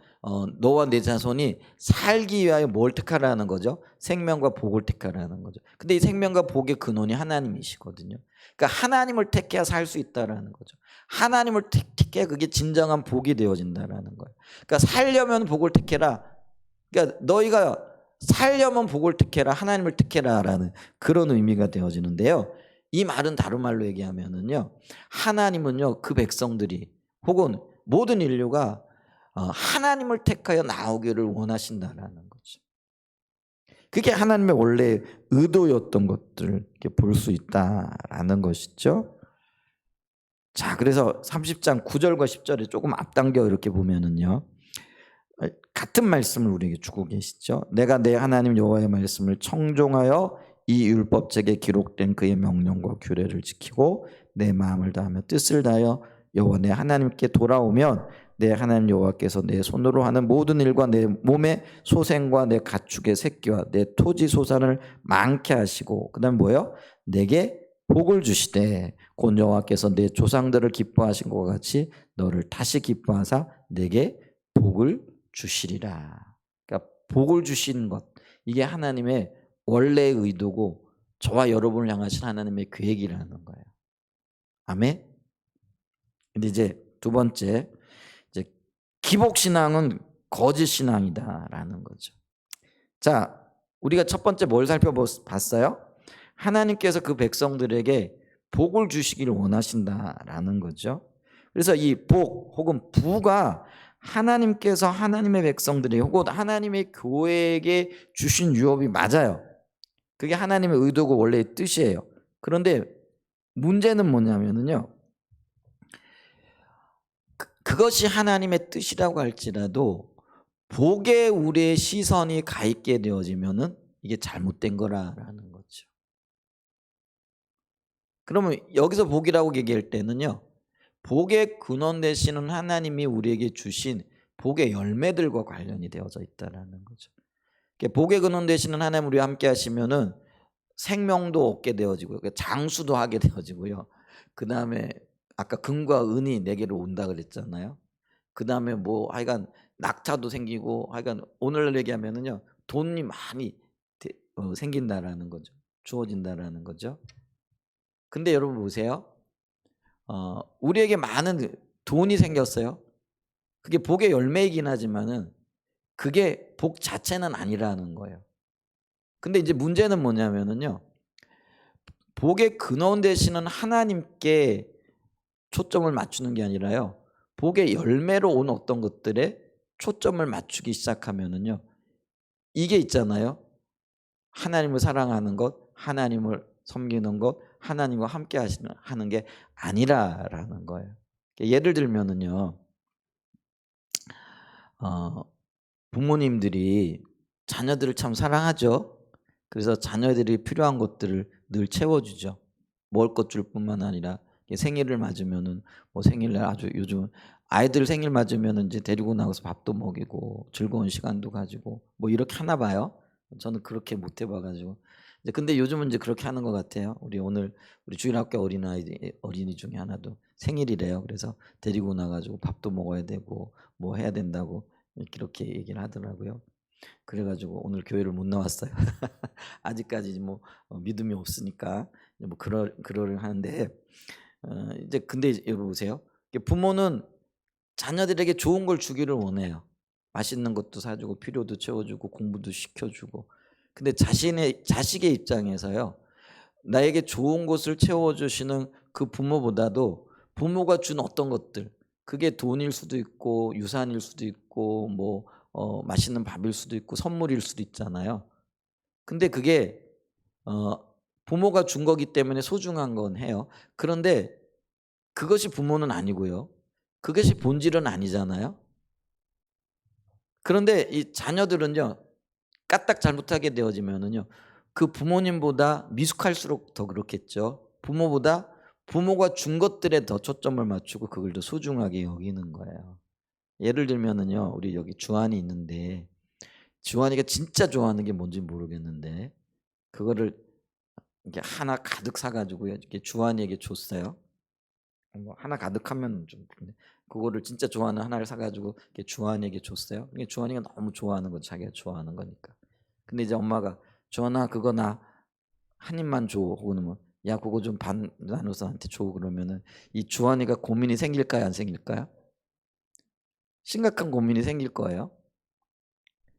너와 내 자손이 살기 위하여 뭘 택하라는 거죠? 생명과 복을 택하라는 거죠. 근데 이 생명과 복의 근원이 하나님이시거든요. 그러니까 하나님을 택해야 살 수 있다라는 거죠. 하나님을 택해야 그게 진정한 복이 되어진다라는 거예요. 그러니까 살려면 복을 택해라. 그러니까 너희가 살려면 복을 택해라, 하나님을 택해라라는 그런 의미가 되어지는데요. 이 말은 다른 말로 얘기하면은요, 하나님은요 그 백성들이 혹은 모든 인류가 하나님을 택하여 나오기를 원하신다라는 거죠. 그게 하나님의 원래 의도였던 것들을 볼 수 있다라는 것이죠. 자, 그래서 30장 9절과 10절에 조금 앞당겨 이렇게 보면은요, 같은 말씀을 우리에게 주고 계시죠. 내가 내 하나님 여호와의 말씀을 청종하여 이 율법책에 기록된 그의 명령과 규례를 지키고 내 마음을 다하며 뜻을 다하여 여호와 내 하나님께 돌아오면 내 하나님 여호와께서 내 손으로 하는 모든 일과 내 몸의 소생과 내 가축의 새끼와 내 토지 소산을 많게 하시고, 그다음 뭐예요? 내게 복을 주시되 곧 여호와께서 내 조상들을 기뻐하신 것과 같이 너를 다시 기뻐하사 내게 복을 주시리라. 그러니까 복을 주시는 것, 이게 하나님의 원래의 의도고 저와 여러분을 향하신 하나님의 계획이라는 거예요. 아멘. 근데 이제 두 번째, 이제 기복신앙은 거짓신앙이다라는 거죠. 자, 우리가 첫 번째 뭘 살펴봤어요? 하나님께서 그 백성들에게 복을 주시기를 원하신다라는 거죠. 그래서 이 복 혹은 부가 하나님께서 하나님의 백성들이 혹은 하나님의 교회에게 주신 유업이 맞아요. 그게 하나님의 의도고 원래의 뜻이에요. 그런데 문제는 뭐냐면요, 그것이 하나님의 뜻이라고 할지라도 복에 우리의 시선이 가 있게 되어지면은 이게 잘못된 거라는 거죠. 그러면 여기서 복이라고 얘기할 때는요, 복의 근원 되시는 하나님이 우리에게 주신 복의 열매들과 관련이 되어져 있다라는 거죠. 복의 근원 되시는 하나님 우리와 함께 하시면은 생명도 얻게 되어지고요, 장수도 하게 되어지고요, 그 다음에 아까 금과 은이 내게로 온다 그랬잖아요. 그 다음에 뭐 하여간 낙타도 생기고 하여간 오늘날 얘기하면은요 돈이 많이 생긴다라는 거죠. 주어진다라는 거죠. 근데 여러분 보세요. 우리에게 많은 돈이 생겼어요. 그게 복의 열매이긴 하지만은 그게 복 자체는 아니라는 거예요. 근데 이제 문제는 뭐냐면은요. 복의 근원 되시는 하나님께 초점을 맞추는 게 아니라요. 복의 열매로 온 어떤 것들에 초점을 맞추기 시작하면은요. 이게 있잖아요. 하나님을 사랑하는 것, 하나님을 섬기는 것, 하나님과 함께 하는 게 아니라라는 거예요. 예를 들면은요. 부모님들이 자녀들을 참 사랑하죠. 그래서 자녀들이 필요한 것들을 늘 채워주죠. 먹을 것 줄 뿐만 아니라 생일을 맞으면은 뭐 생일날 아주 요즘 아이들 생일 맞으면은 이제 데리고 나가서 밥도 먹이고 즐거운 시간도 가지고 뭐 이렇게 하나 봐요. 저는 그렇게 못 해봐가지고 이제 근데 요즘은 이제 그렇게 하는 것 같아요. 우리 주일학교 어린이 중에 하나도 생일이래요. 그래서 데리고 나가지고 밥도 먹어야 되고 뭐 해야 된다고 이렇게 얘기를 하더라고요. 그래가지고 오늘 교회를 못 나왔어요. 아직까지 뭐 믿음이 없으니까 뭐 그러려 하는데 이제 근데 여러분 보세요. 부모는 자녀들에게 좋은 걸 주기를 원해요. 맛있는 것도 사주고 필요도 채워주고 공부도 시켜주고. 근데 자식의 입장에서요. 나에게 좋은 것을 채워주시는 그 부모보다도 부모가 준 어떤 것들 그게 돈일 수도 있고 유산일 수도 있고 뭐 맛있는 밥일 수도 있고 선물일 수도 있잖아요. 근데 그게 어 부모가 준 거기 때문에 소중한 건 해요. 그런데 그것이 부모는 아니고요. 그것이 본질은 아니잖아요. 그런데 이 자녀들은요. 까딱 잘못하게 되어지면은요. 그 부모님보다 미숙할수록 더 그렇겠죠. 부모가 준 것들에 더 초점을 맞추고 그걸 더 소중하게 여기는 거예요. 예를 들면은요. 우리 여기 주한이 있는데 주한이가 진짜 좋아하는 게 뭔지 모르겠는데 그거를 이렇게 하나 가득 사 가지고요. 이렇게 주한이에게 줬어요. 뭐 하나 가득하면 좀 그런데 그거를 진짜 좋아하는 하나를 사 가지고 이렇게 주한이에게 줬어요. 이게 주한이가 너무 좋아하는 거 자기가 좋아하는 거니까. 근데 이제 엄마가 "주한아 그거 나 한 입만 줘." 혹은 뭐 "야 그거 좀 반 나눠서 나한테 줘." 그러면은 이 주한이가 고민이 생길까요? 안 생길까요? 심각한 고민이 생길 거예요.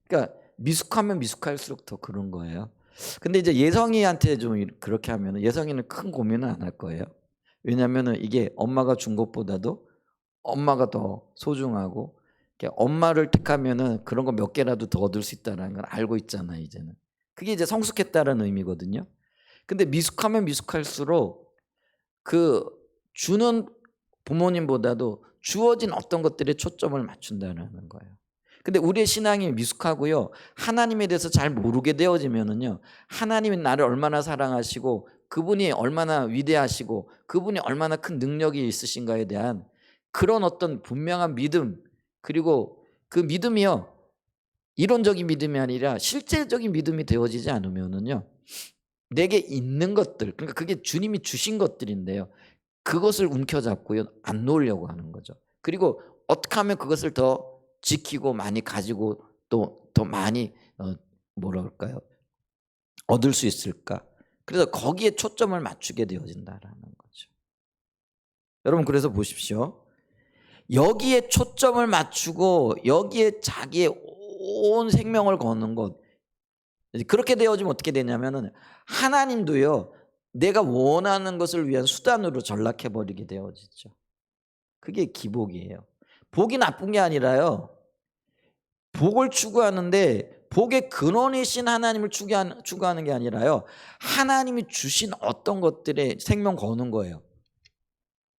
그러니까 미숙하면 미숙할수록 더 그런 거예요. 근데 이제 예성이한테 좀 그렇게 하면은 예성이는 큰 고민은 안 할 거예요. 왜냐하면은 이게 엄마가 준 것보다도 엄마가 더 소중하고 이렇게 엄마를 택하면은 그런 거 몇 개라도 더 얻을 수 있다는 걸 알고 있잖아요 이제는. 그게 이제 성숙했다는 의미거든요. 근데 미숙하면 미숙할수록 그 주는 부모님보다도 주어진 어떤 것들에 초점을 맞춘다는 거예요. 근데 우리의 신앙이 미숙하고요. 하나님에 대해서 잘 모르게 되어지면은요. 하나님이 나를 얼마나 사랑하시고 그분이 얼마나 위대하시고 그분이 얼마나 큰 능력이 있으신가에 대한 그런 어떤 분명한 믿음 그리고 그 믿음이요. 이론적인 믿음이 아니라 실제적인 믿음이 되어지지 않으면은요. 내게 있는 것들 그러니까 그게 주님이 주신 것들인데요. 그것을 움켜잡고요. 안 놓으려고 하는 거죠. 그리고 어떻게 하면 그것을 더 지키고 많이 가지고 또 더 많이 뭐라 그럴까요? 얻을 수 있을까? 그래서 거기에 초점을 맞추게 되어진다라는 거죠. 여러분 그래서 보십시오. 여기에 초점을 맞추고 여기에 자기의 온 생명을 거는 것 그렇게 되어지면 어떻게 되냐면은 하나님도요. 내가 원하는 것을 위한 수단으로 전락해 버리게 되어지죠. 그게 기복이에요. 복이 나쁜 게 아니라요. 복을 추구하는데 복의 근원이신 하나님을 추구하는 게 아니라요. 하나님이 주신 어떤 것들에 생명 거는 거예요.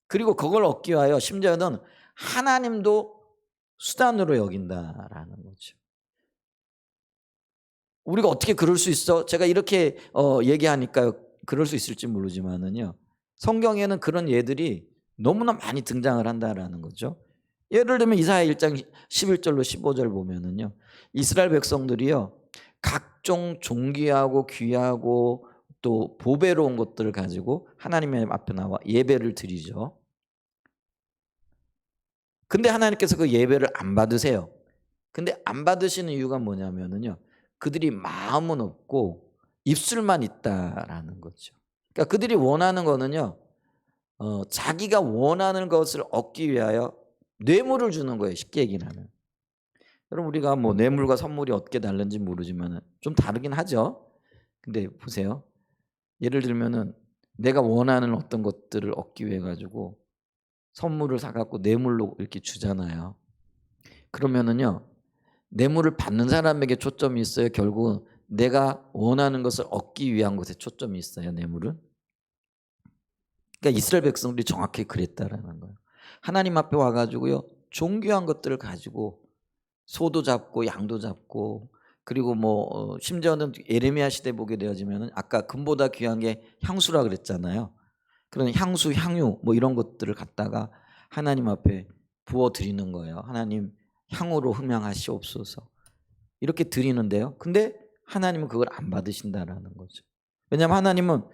그리고 그걸 얻기 위하여 심지어는 하나님도 수단으로 여긴다라는 거죠. 우리가 어떻게 그럴 수 있어? 제가 이렇게 얘기하니까 그럴 수 있을지 모르지만은요. 성경에는 그런 예들이 너무나 많이 등장을 한다라는 거죠. 예를 들면 이사야 1장 11절로 15절 보면은요. 이스라엘 백성들이요. 각종 존귀하고 귀하고 또 보배로운 것들을 가지고 하나님의 앞에 나와 예배를 드리죠. 근데 하나님께서 그 예배를 안 받으세요. 근데 안 받으시는 이유가 뭐냐면은요, 그들이 마음은 없고 입술만 있다라는 거죠. 그러니까 그들이 원하는 거는요, 자기가 원하는 것을 얻기 위하여 뇌물을 주는 거예요. 쉽게 얘기하면. 여러분, 우리가 뭐 뇌물과 선물이 어떻게 다른지 모르지만 좀 다르긴 하죠. 근데 보세요. 예를 들면은 내가 원하는 어떤 것들을 얻기 위해 가지고 선물을 사갖고 뇌물로 이렇게 주잖아요. 그러면은요, 뇌물을 받는 사람에게 초점이 있어요. 결국 내가 원하는 것을 얻기 위한 것에 초점이 있어요. 뇌물은. 그러니까 이스라엘 백성들이 정확히 그랬다라는 거예요. 하나님 앞에 와가지고요, 존귀한 것들을 가지고 소도 잡고 양도 잡고, 그리고 뭐 심지어는 예레미야 시대 보게 되어지면은 아까 금보다 귀한 게 향수라 그랬잖아요. 그런 향수, 향유 뭐 이런 것들을 갖다가 하나님 앞에 부어 드리는 거예요. 하나님 향으로 흠양하시옵소서. 이렇게 드리는데요. 근데 하나님은 그걸 안 받으신다라는 거죠. 왜냐하면 하나님은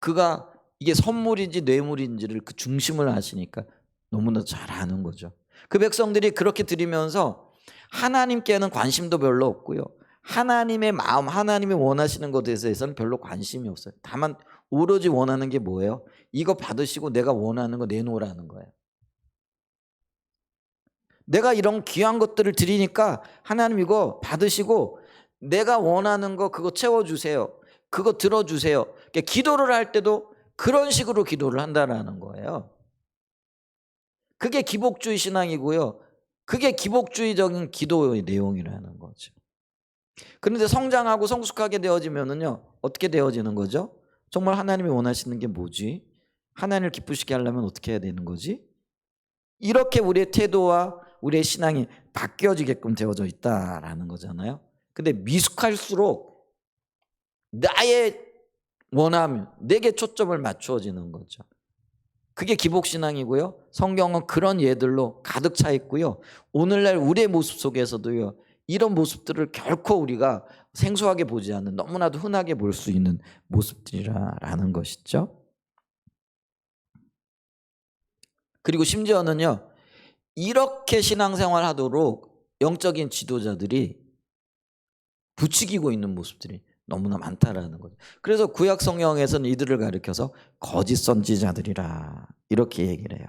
그가 이게 선물인지 뇌물인지를 그 중심을 아시니까 너무나 잘 아는 거죠. 그 백성들이 그렇게 드리면서 하나님께는 관심도 별로 없고요. 하나님의 마음, 하나님이 원하시는 것에 대해서는 별로 관심이 없어요. 다만 오로지 원하는 게 뭐예요? 이거 받으시고 내가 원하는 거 내놓으라는 거예요. 내가 이런 귀한 것들을 드리니까 하나님 이거 받으시고 내가 원하는 거 그거 채워주세요. 그거 들어주세요. 그러니까 기도를 할 때도 그런 식으로 기도를 한다는 거예요. 그게 기복주의 신앙이고요. 그게 기복주의적인 기도의 내용이라는 거죠. 그런데 성장하고 성숙하게 되어지면은요, 어떻게 되어지는 거죠? 정말 하나님이 원하시는 게 뭐지? 하나님을 기쁘시게 하려면 어떻게 해야 되는 거지? 이렇게 우리의 태도와 우리의 신앙이 바뀌어지게끔 되어져 있다라는 거잖아요. 근데 미숙할수록 나의 원함, 내게 초점을 맞추어지는 거죠. 그게 기복신앙이고요. 성경은 그런 예들로 가득 차 있고요. 오늘날 우리의 모습 속에서도요, 이런 모습들을 결코 우리가 생소하게 보지 않는, 너무나도 흔하게 볼 수 있는 모습들이라는 것이죠. 그리고 심지어는요, 이렇게 신앙생활 하도록 영적인 지도자들이 부추기고 있는 모습들이 너무나 많다라는 거죠. 그래서 구약 성경에서는 이들을 가리켜서 거짓 선지자들이라 이렇게 얘기를 해요.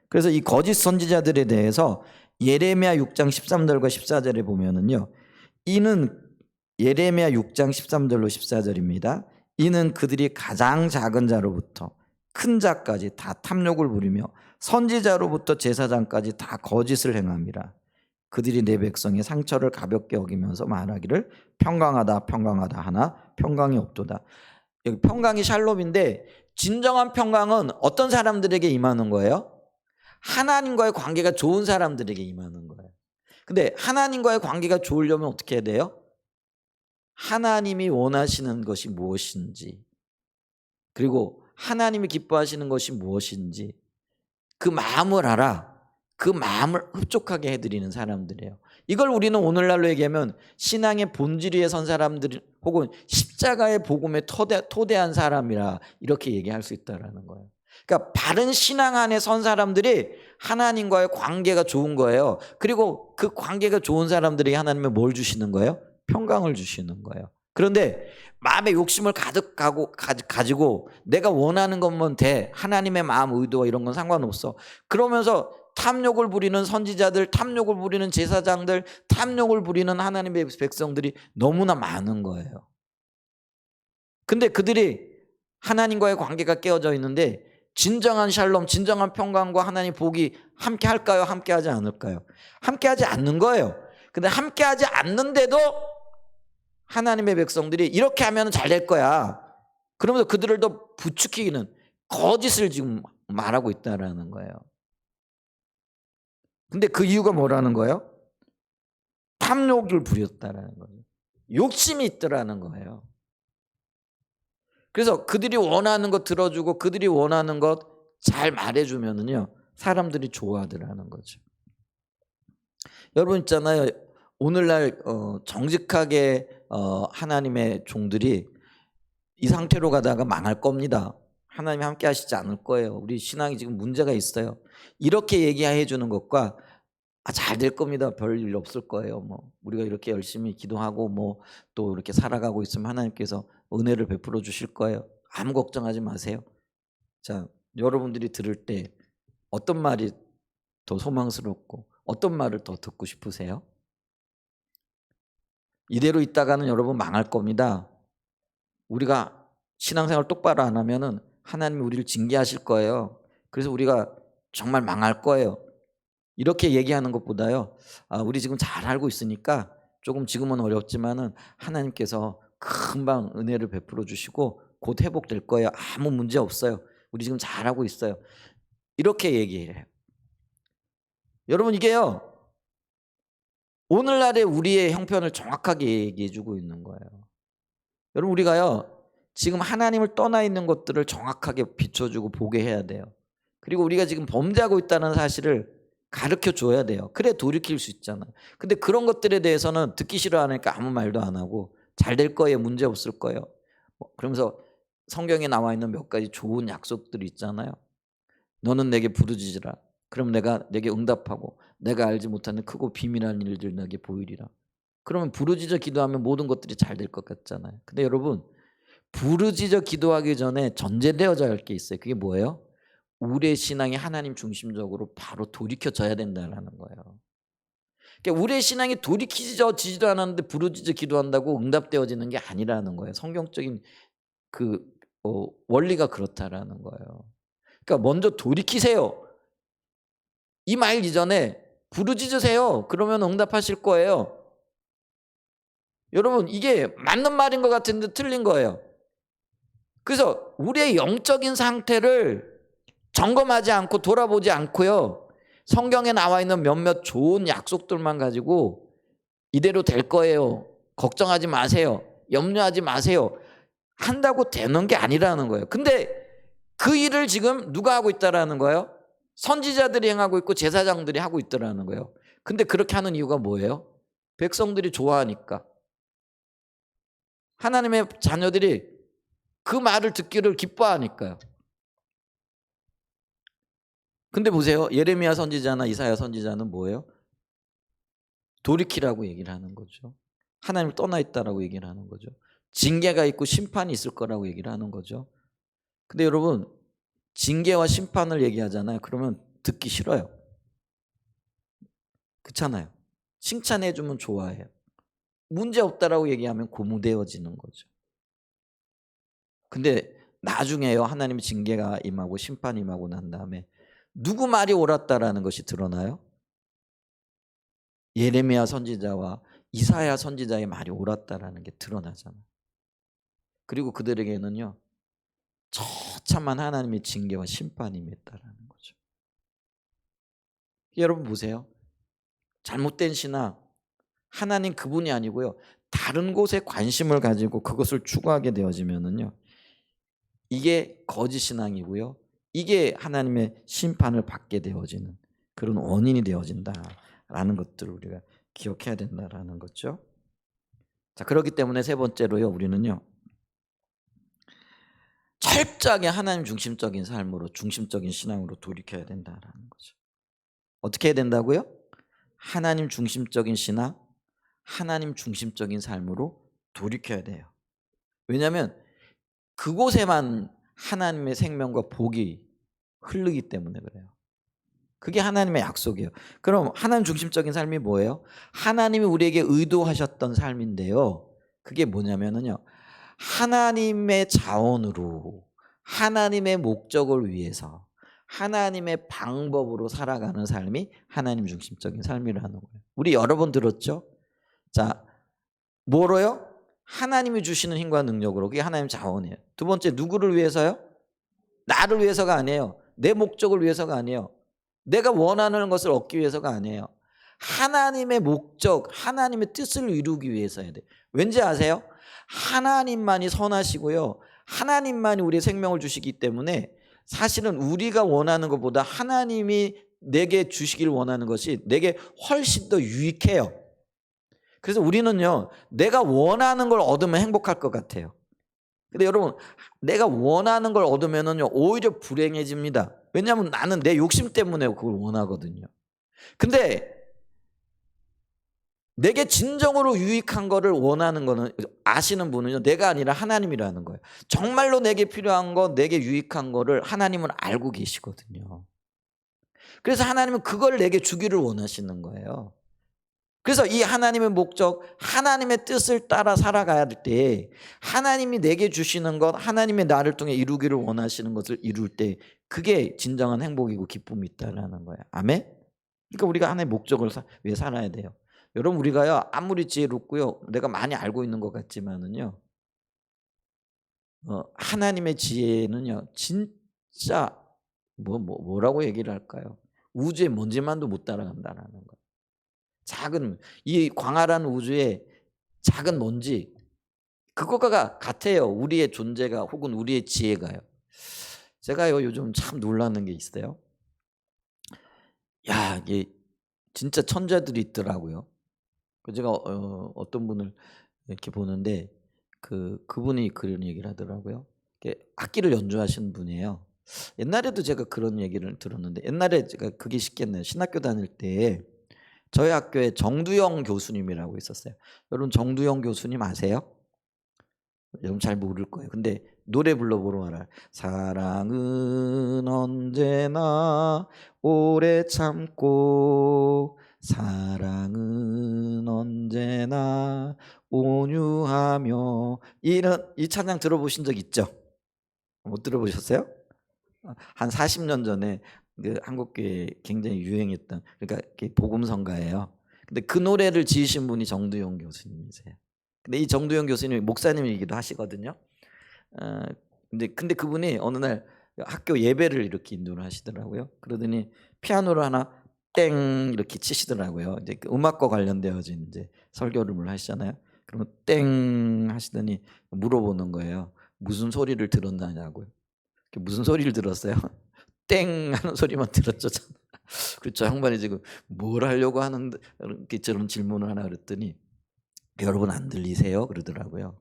그래서 이 거짓 선지자들에 대해서 예레미야 6장 13절과 14절에 보면은요, 이는 예레미야 6장 13절로 14절입니다. 이는 그들이 가장 작은 자로부터 큰 자까지 다 탐욕을 부리며 선지자로부터 제사장까지 다 거짓을 행함이라. 그들이 내 백성의 상처를 가볍게 여기면서 말하기를 평강하다 평강하다 하나 평강이 없도다. 여기 평강이 샬롬인데 진정한 평강은 어떤 사람들에게 임하는 거예요? 하나님과의 관계가 좋은 사람들에게 임하는 거예요. 근데 하나님과의 관계가 좋으려면 어떻게 해야 돼요? 하나님이 원하시는 것이 무엇인지, 그리고 하나님이 기뻐하시는 것이 무엇인지 그 마음을 알아. 그 마음을 흡족하게 해드리는 사람들이에요. 이걸 우리는 오늘날로 얘기하면 신앙의 본질 위에 선 사람들, 혹은 십자가의 복음에 토대한 사람이라 이렇게 얘기할 수 있다는 거예요. 그러니까 바른 신앙 안에 선 사람들이 하나님과의 관계가 좋은 거예요. 그리고 그 관계가 좋은 사람들이 하나님은 뭘 주시는 거예요? 평강을 주시는 거예요. 그런데 마음의 욕심을 가지고 내가 원하는 것만 돼. 하나님의 마음, 의도와 이런 건 상관없어. 그러면서 탐욕을 부리는 선지자들, 탐욕을 부리는 제사장들, 탐욕을 부리는 하나님의 백성들이 너무나 많은 거예요. 근데 그들이 하나님과의 관계가 깨어져 있는데 진정한 샬롬, 진정한 평강과 하나님 복이 함께 할까요? 함께 하지 않을까요? 함께 하지 않는 거예요. 근데 함께 하지 않는데도 하나님의 백성들이 이렇게 하면 잘 될 거야. 그러면서 그들을 더 부추기는 거짓을 지금 말하고 있다라는 거예요. 근데 그 이유가 뭐라는 거예요? 탐욕을 부렸다라는 거예요. 욕심이 있더라는 거예요. 그래서 그들이 원하는 것 들어주고 그들이 원하는 것 잘 말해주면은요, 사람들이 좋아하더라는 거죠. 여러분 있잖아요. 오늘날 정직하게 하나님의 종들이 이 상태로 가다가 망할 겁니다. 하나님이 함께 하시지 않을 거예요. 우리 신앙이 지금 문제가 있어요. 이렇게 얘기해 주는 것과 잘 될 겁니다. 별일 없을 거예요. 뭐 우리가 이렇게 열심히 기도하고 뭐 또 이렇게 살아가고 있으면 하나님께서 은혜를 베풀어 주실 거예요. 아무 걱정하지 마세요. 자, 여러분들이 들을 때 어떤 말이 더 소망스럽고 어떤 말을 더 듣고 싶으세요? 이대로 있다가는 여러분 망할 겁니다. 우리가 신앙생활 똑바로 안 하면은 하나님이 우리를 징계하실 거예요. 그래서 우리가 정말 망할 거예요. 이렇게 얘기하는 것보다요. 우리 지금 잘 알고 있으니까 조금 지금은 어렵지만은 하나님께서 금방 은혜를 베풀어 주시고 곧 회복될 거예요. 아무 문제 없어요. 우리 지금 잘하고 있어요. 이렇게 얘기해요. 여러분 이게요. 오늘날의 우리의 형편을 정확하게 얘기해 주고 있는 거예요. 여러분 우리가요. 지금 하나님을 떠나 있는 것들을 정확하게 비춰주고 보게 해야 돼요. 그리고 우리가 지금 범죄하고 있다는 사실을 가르쳐 줘야 돼요. 그래 돌이킬 수 있잖아요. 근데 그런 것들에 대해서는 듣기 싫어하니까 아무 말도 안 하고 잘 될 거예요. 문제 없을 거예요. 그러면서 성경에 나와 있는 몇 가지 좋은 약속들이 있잖아요. 너는 내게 부르짖으라. 그럼 내가 내게 응답하고 내가 알지 못하는 크고 비밀한 일들 내게 보이리라. 그러면 부르짖어 기도하면 모든 것들이 잘 될 것 같잖아요. 근데 여러분 부르짖어 기도하기 전에 전제되어져야 할 게 있어요. 그게 뭐예요? 우리의 신앙이 하나님 중심적으로 바로 돌이켜져야 된다는 거예요. 그러니까 우리의 신앙이 돌이켜지지도 않았는데 부르짖어 기도한다고 응답되어지는 게 아니라는 거예요. 성경적인 그 원리가 그렇다라는 거예요. 그러니까 먼저 돌이키세요. 이 말 이전에 부르짖으세요. 그러면 응답하실 거예요. 여러분 이게 맞는 말인 것 같은데 틀린 거예요. 그래서 우리의 영적인 상태를 점검하지 않고 돌아보지 않고요. 성경에 나와 있는 몇몇 좋은 약속들만 가지고 이대로 될 거예요. 걱정하지 마세요. 염려하지 마세요. 한다고 되는 게 아니라는 거예요. 근데 그 일을 지금 누가 하고 있다라는 거예요? 선지자들이 행하고 있고 제사장들이 하고 있더라는 거예요. 근데 그렇게 하는 이유가 뭐예요? 백성들이 좋아하니까. 하나님의 자녀들이 그 말을 듣기를 기뻐하니까요. 근데 보세요. 예레미야 선지자나 이사야 선지자는 뭐예요? 돌이키라고 얘기를 하는 거죠. 하나님을 떠나 있다라고 얘기를 하는 거죠. 징계가 있고 심판이 있을 거라고 얘기를 하는 거죠. 근데 여러분 징계와 심판을 얘기하잖아요. 그러면 듣기 싫어요. 그렇잖아요. 칭찬해 주면 좋아해요. 문제 없다라고 얘기하면 고무되어지는 거죠. 근데 나중에요. 하나님의 징계가 임하고 심판이 임하고 난 다음에 누구 말이 옳았다라는 것이 드러나요? 예레미야 선지자와 이사야 선지자의 말이 옳았다라는 게 드러나잖아요. 그리고 그들에게는요. 처참한 하나님의 징계와 심판이 임했다라는 거죠. 여러분 보세요. 잘못된 신앙, 하나님 그분이 아니고요. 다른 곳에 관심을 가지고 그것을 추구하게 되어지면은요. 이게 거짓 신앙이고요. 이게 하나님의 심판을 받게 되어지는 그런 원인이 되어진다라는 것들을 우리가 기억해야 된다라는 거죠. 자, 그렇기 때문에 세 번째로요. 우리는요. 철저하게 하나님 중심적인 삶으로 중심적인 신앙으로 돌이켜야 된다라는 거죠. 어떻게 해야 된다고요? 하나님 중심적인 신앙, 하나님 중심적인 삶으로 돌이켜야 돼요. 왜냐하면 그곳에만 하나님의 생명과 복이 흐르기 때문에 그래요. 그게 하나님의 약속이에요. 그럼 하나님 중심적인 삶이 뭐예요? 하나님이 우리에게 의도하셨던 삶인데요. 그게 뭐냐면요. 하나님의 자원으로 하나님의 목적을 위해서 하나님의 방법으로 살아가는 삶이 하나님 중심적인 삶이라는 거예요. 우리 여러 번 들었죠? 자, 뭐로요? 하나님이 주시는 힘과 능력으로. 그게 하나님 자원이에요. 두 번째, 누구를 위해서요? 나를 위해서가 아니에요. 내 목적을 위해서가 아니에요. 내가 원하는 것을 얻기 위해서가 아니에요. 하나님의 목적, 하나님의 뜻을 이루기 위해서야 돼요. 왠지 아세요? 하나님만이 선하시고요. 하나님만이 우리의 생명을 주시기 때문에 사실은 우리가 원하는 것보다 하나님이 내게 주시길 원하는 것이 내게 훨씬 더 유익해요. 그래서 우리는요. 내가 원하는 걸 얻으면 행복할 것 같아요. 근데 여러분, 내가 원하는 걸 얻으면은요 오히려 불행해집니다. 왜냐하면 나는 내 욕심 때문에 그걸 원하거든요. 근데 내게 진정으로 유익한 거를 원하는 거는 아시는 분은요 내가 아니라 하나님이라는 거예요. 정말로 내게 필요한 거, 내게 유익한 거를 하나님은 알고 계시거든요. 그래서 하나님은 그걸 내게 주기를 원하시는 거예요. 그래서 이 하나님의 목적, 하나님의 뜻을 따라 살아가야 될 때 하나님이 내게 주시는 것, 하나님의 나를 통해 이루기를 원하시는 것을 이룰 때 그게 진정한 행복이고 기쁨이 있다라는 거예요. 아멘? 그러니까 우리가 하나님의 목적을 위해 살아야 돼요. 여러분, 우리가요 아무리 지혜롭고요 내가 많이 알고 있는 것 같지만은요 하나님의 지혜는요 진짜 뭐라고 얘기를 할까요? 우주의 먼지만도 못 따라간다라는 거예요. 작은 이 광활한 우주의 작은 먼지, 그거가 같아요. 우리의 존재가 혹은 우리의 지혜가요. 제가요 요즘 참 놀라는 게 있어요. 야, 이게 진짜 천재들이 있더라고요. 제가 어떤 분을 이렇게 보는데 그분이 그런 얘기를 하더라고요. 악기를 연주하시는 분이에요. 옛날에도 제가 그런 얘기를 들었는데, 옛날에 제가 그게 쉽겠네요. 신학교 다닐 때 저희 학교에 정두영 교수님이라고 있었어요. 여러분 정두영 교수님 아세요? 여러분 잘 모를 거예요. 근데 노래 불러보러 와라. 사랑은 언제나 오래 참고 사랑은 언제나 온유하며, 이런 이 찬양 들어보신 적 있죠? 못 들어보셨어요? 한 40년 전에 한국교회에 굉장히 유행했던, 그러니까 복음성가예요. 근데 그 노래를 지으신 분이 정두영 교수님이세요. 근데 이 정두영 교수님이 목사님이기도 하시거든요. 근데 그분이 어느 날 학교 예배를 이렇게 인도를 하시더라고요. 그러더니 피아노를 하나 땡 이렇게 치시더라고요. 이제 그 음악과 관련되어진 이제 설교를 하시잖아요. 그러면 땡 하시더니 물어보는 거예요. 무슨 소리를 들었느냐고요. 무슨 소리를 들었어요? 땡 하는 소리만 들었죠. 그렇죠. 양반이 지금 뭘 하려고 하는데 저런 질문을 하나 그랬더니 여러분 안 들리세요? 그러더라고요.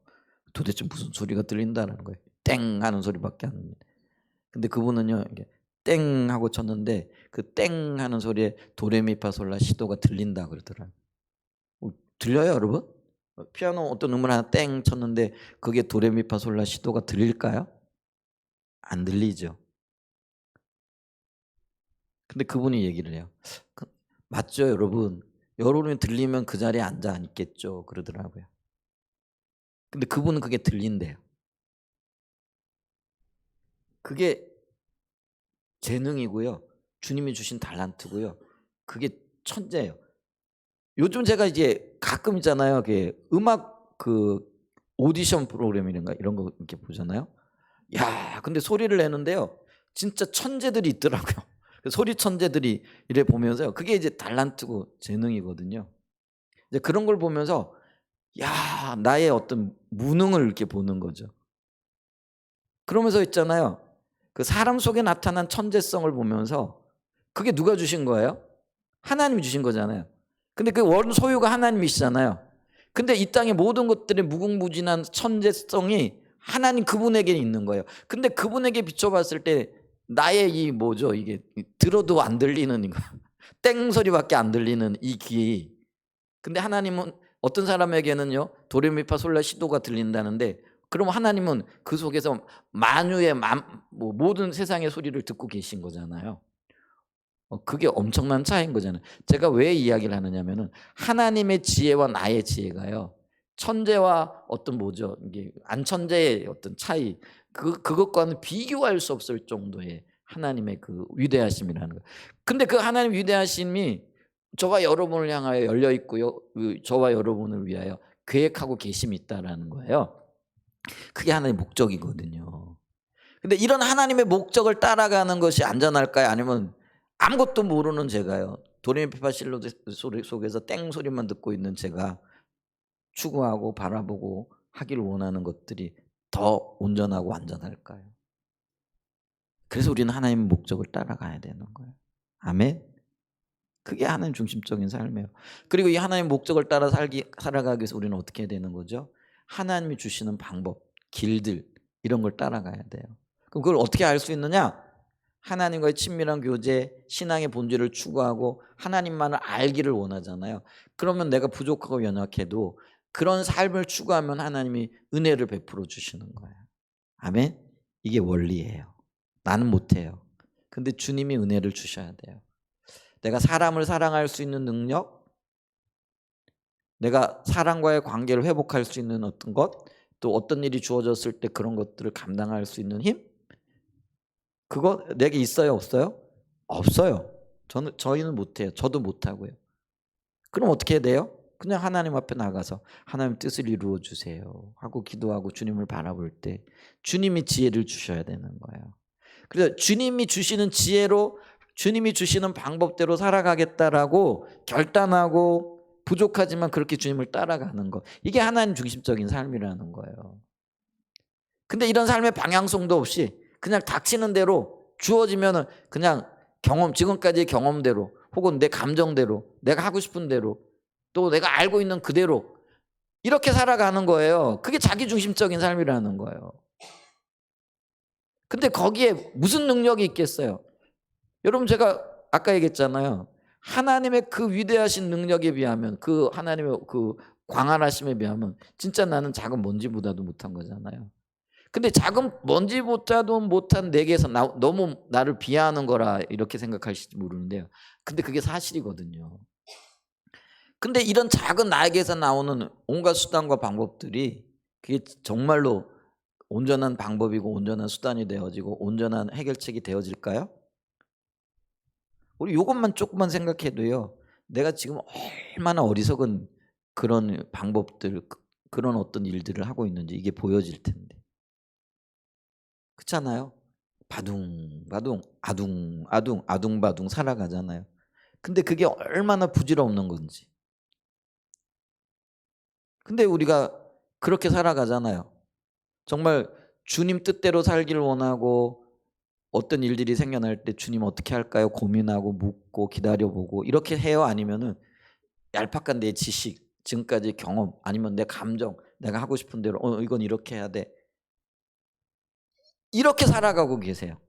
도대체 무슨 소리가 들린다는 거예요. 땡 하는 소리밖에 안 들립니다. 근데 그분은요 땡 하고 쳤는데 그 땡 하는 소리에 도레미파솔라 시도가 들린다 그러더라고요. 들려요 여러분? 피아노 어떤 음을 하나 땡 쳤는데 그게 도레미파솔라 시도가 들릴까요? 안 들리죠. 근데 그분이 얘기를 해요. 맞죠 여러분? 여러분이 들리면 그 자리에 앉아 있겠죠 그러더라고요. 근데 그분은 그게 들린대요. 그게 재능이고요. 주님이 주신 달란트고요. 그게 천재예요. 요즘 제가 이제 가끔 있잖아요. 음악 오디션 프로그램이란가 이런 거 이렇게 보잖아요. 야, 근데 소리를 내는데요. 진짜 천재들이 있더라고요. 소리 천재들이 이래 보면서요. 그게 이제 달란트고 재능이거든요. 이제 그런 걸 보면서 야, 나의 어떤 무능을 이렇게 보는 거죠. 그러면서 있잖아요. 그 사람 속에 나타난 천재성을 보면서 그게 누가 주신 거예요? 하나님이 주신 거잖아요. 근데 그 원 소유가 하나님이시잖아요. 근데 이 땅의 모든 것들의 무궁무진한 천재성이 하나님 그분에게 있는 거예요. 근데 그분에게 비춰봤을 때 나의 이 뭐죠? 이게 들어도 안 들리는 이거 땡 소리밖에 안 들리는 이 귀. 근데 하나님은 어떤 사람에게는요 도레미파 솔라 시도가 들린다는데, 그럼 하나님은 그 속에서 만유의 모든 세상의 소리를 듣고 계신 거잖아요. 그게 엄청난 차이인 거잖아요. 제가 왜 이야기를 하느냐면은 하나님의 지혜와 나의 지혜가요 천재와 어떤 뭐죠 이게 안천재의 어떤 차이, 그것과는 비교할 수 없을 정도의 하나님의 그 위대하심이라는 거예요. 근데 그 하나님 위대하심이 저와 여러분을 향하여 열려 있고요, 저와 여러분을 위하여 계획하고 계심이 있다라는 거예요. 그게 하나님의 목적이거든요. 근데 이런 하나님의 목적을 따라가는 것이 안전할까요? 아니면 아무것도 모르는 제가요 도레미파솔라 소리 속에서 땡 소리만 듣고 있는 제가 추구하고 바라보고 하기를 원하는 것들이 더 온전하고 안전할까요? 그래서 우리는 하나님의 목적을 따라가야 되는 거예요. 아멘. 그게 하나님 중심적인 삶이에요. 그리고 이 하나님의 목적을 따라 살아가기 위해서 우리는 어떻게 해야 되는 거죠? 하나님이 주시는 방법, 길들, 이런 걸 따라가야 돼요. 그럼 그걸 어떻게 알 수 있느냐? 하나님과의 친밀한 교제, 신앙의 본질을 추구하고 하나님만을 알기를 원하잖아요. 그러면 내가 부족하고 연약해도 그런 삶을 추구하면 하나님이 은혜를 베풀어 주시는 거예요. 아멘? 이게 원리예요. 나는 못해요. 근데 주님이 은혜를 주셔야 돼요. 내가 사람을 사랑할 수 있는 능력, 내가 사람과의 관계를 회복할 수 있는 어떤 것, 또 어떤 일이 주어졌을 때 그런 것들을 감당할 수 있는 힘, 그거 내게 있어요, 없어요? 없어요. 저희는 못해요. 저도 못하고요. 그럼 어떻게 해야 돼요? 그냥 하나님 앞에 나가서 하나님 뜻을 이루어 주세요 하고 기도하고 주님을 바라볼 때 주님이 지혜를 주셔야 되는 거예요. 그래서 주님이 주시는 지혜로, 주님이 주시는 방법대로 살아가겠다라고 결단하고 부족하지만 그렇게 주님을 따라가는 것, 이게 하나님 중심적인 삶이라는 거예요. 근데 이런 삶의 방향성도 없이 그냥 닥치는 대로 주어지면 그냥 지금까지의 경험대로 혹은 내 감정대로, 내가 하고 싶은 대로, 또 내가 알고 있는 그대로 이렇게 살아가는 거예요. 그게 자기중심적인 삶이라는 거예요. 근데 거기에 무슨 능력이 있겠어요? 여러분, 제가 아까 얘기했잖아요. 하나님의 그 위대하신 능력에 비하면, 그 하나님의 그 광활하심에 비하면 진짜 나는 작은 먼지보다도 못한 거잖아요. 근데 작은 먼지보다도 못한 내게서 너무 나를 비하하는 거라 이렇게 생각하실지 모르는데요. 근데 그게 사실이거든요. 근데 이런 작은 나에게서 나오는 온갖 수단과 방법들이 그게 정말로 온전한 방법이고 온전한 수단이 되어지고 온전한 해결책이 되어질까요? 우리 이것만 조금만 생각해도요, 내가 지금 얼마나 어리석은 그런 방법들, 그런 어떤 일들을 하고 있는지 이게 보여질 텐데. 그렇잖아요. 바둥바둥 아둥아둥 아둥바둥 살아가잖아요. 근데 그게 얼마나 부질없는 건지. 근데 우리가 그렇게 살아가잖아요. 정말 주님 뜻대로 살기를 원하고 어떤 일들이 생겨날 때 주님 어떻게 할까요? 고민하고 묻고 기다려보고 이렇게 해요? 아니면은 얄팍한 내 지식, 지금까지 경험, 아니면 내 감정, 내가 하고 싶은 대로 이건 이렇게 해야 돼, 이렇게 살아가고 계세요.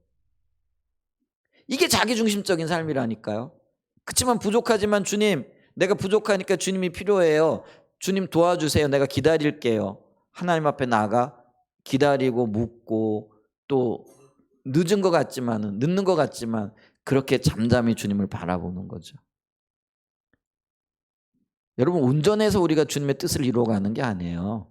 이게 자기중심적인 삶이라니까요. 그렇지만 부족하지만 주님, 내가 부족하니까 주님이 필요해요. 주님 도와주세요. 내가 기다릴게요. 하나님 앞에 나가 기다리고 묻고, 또 늦는 것 같지만 그렇게 잠잠히 주님을 바라보는 거죠. 여러분, 온전해서 우리가 주님의 뜻을 이루어가는 게 아니에요.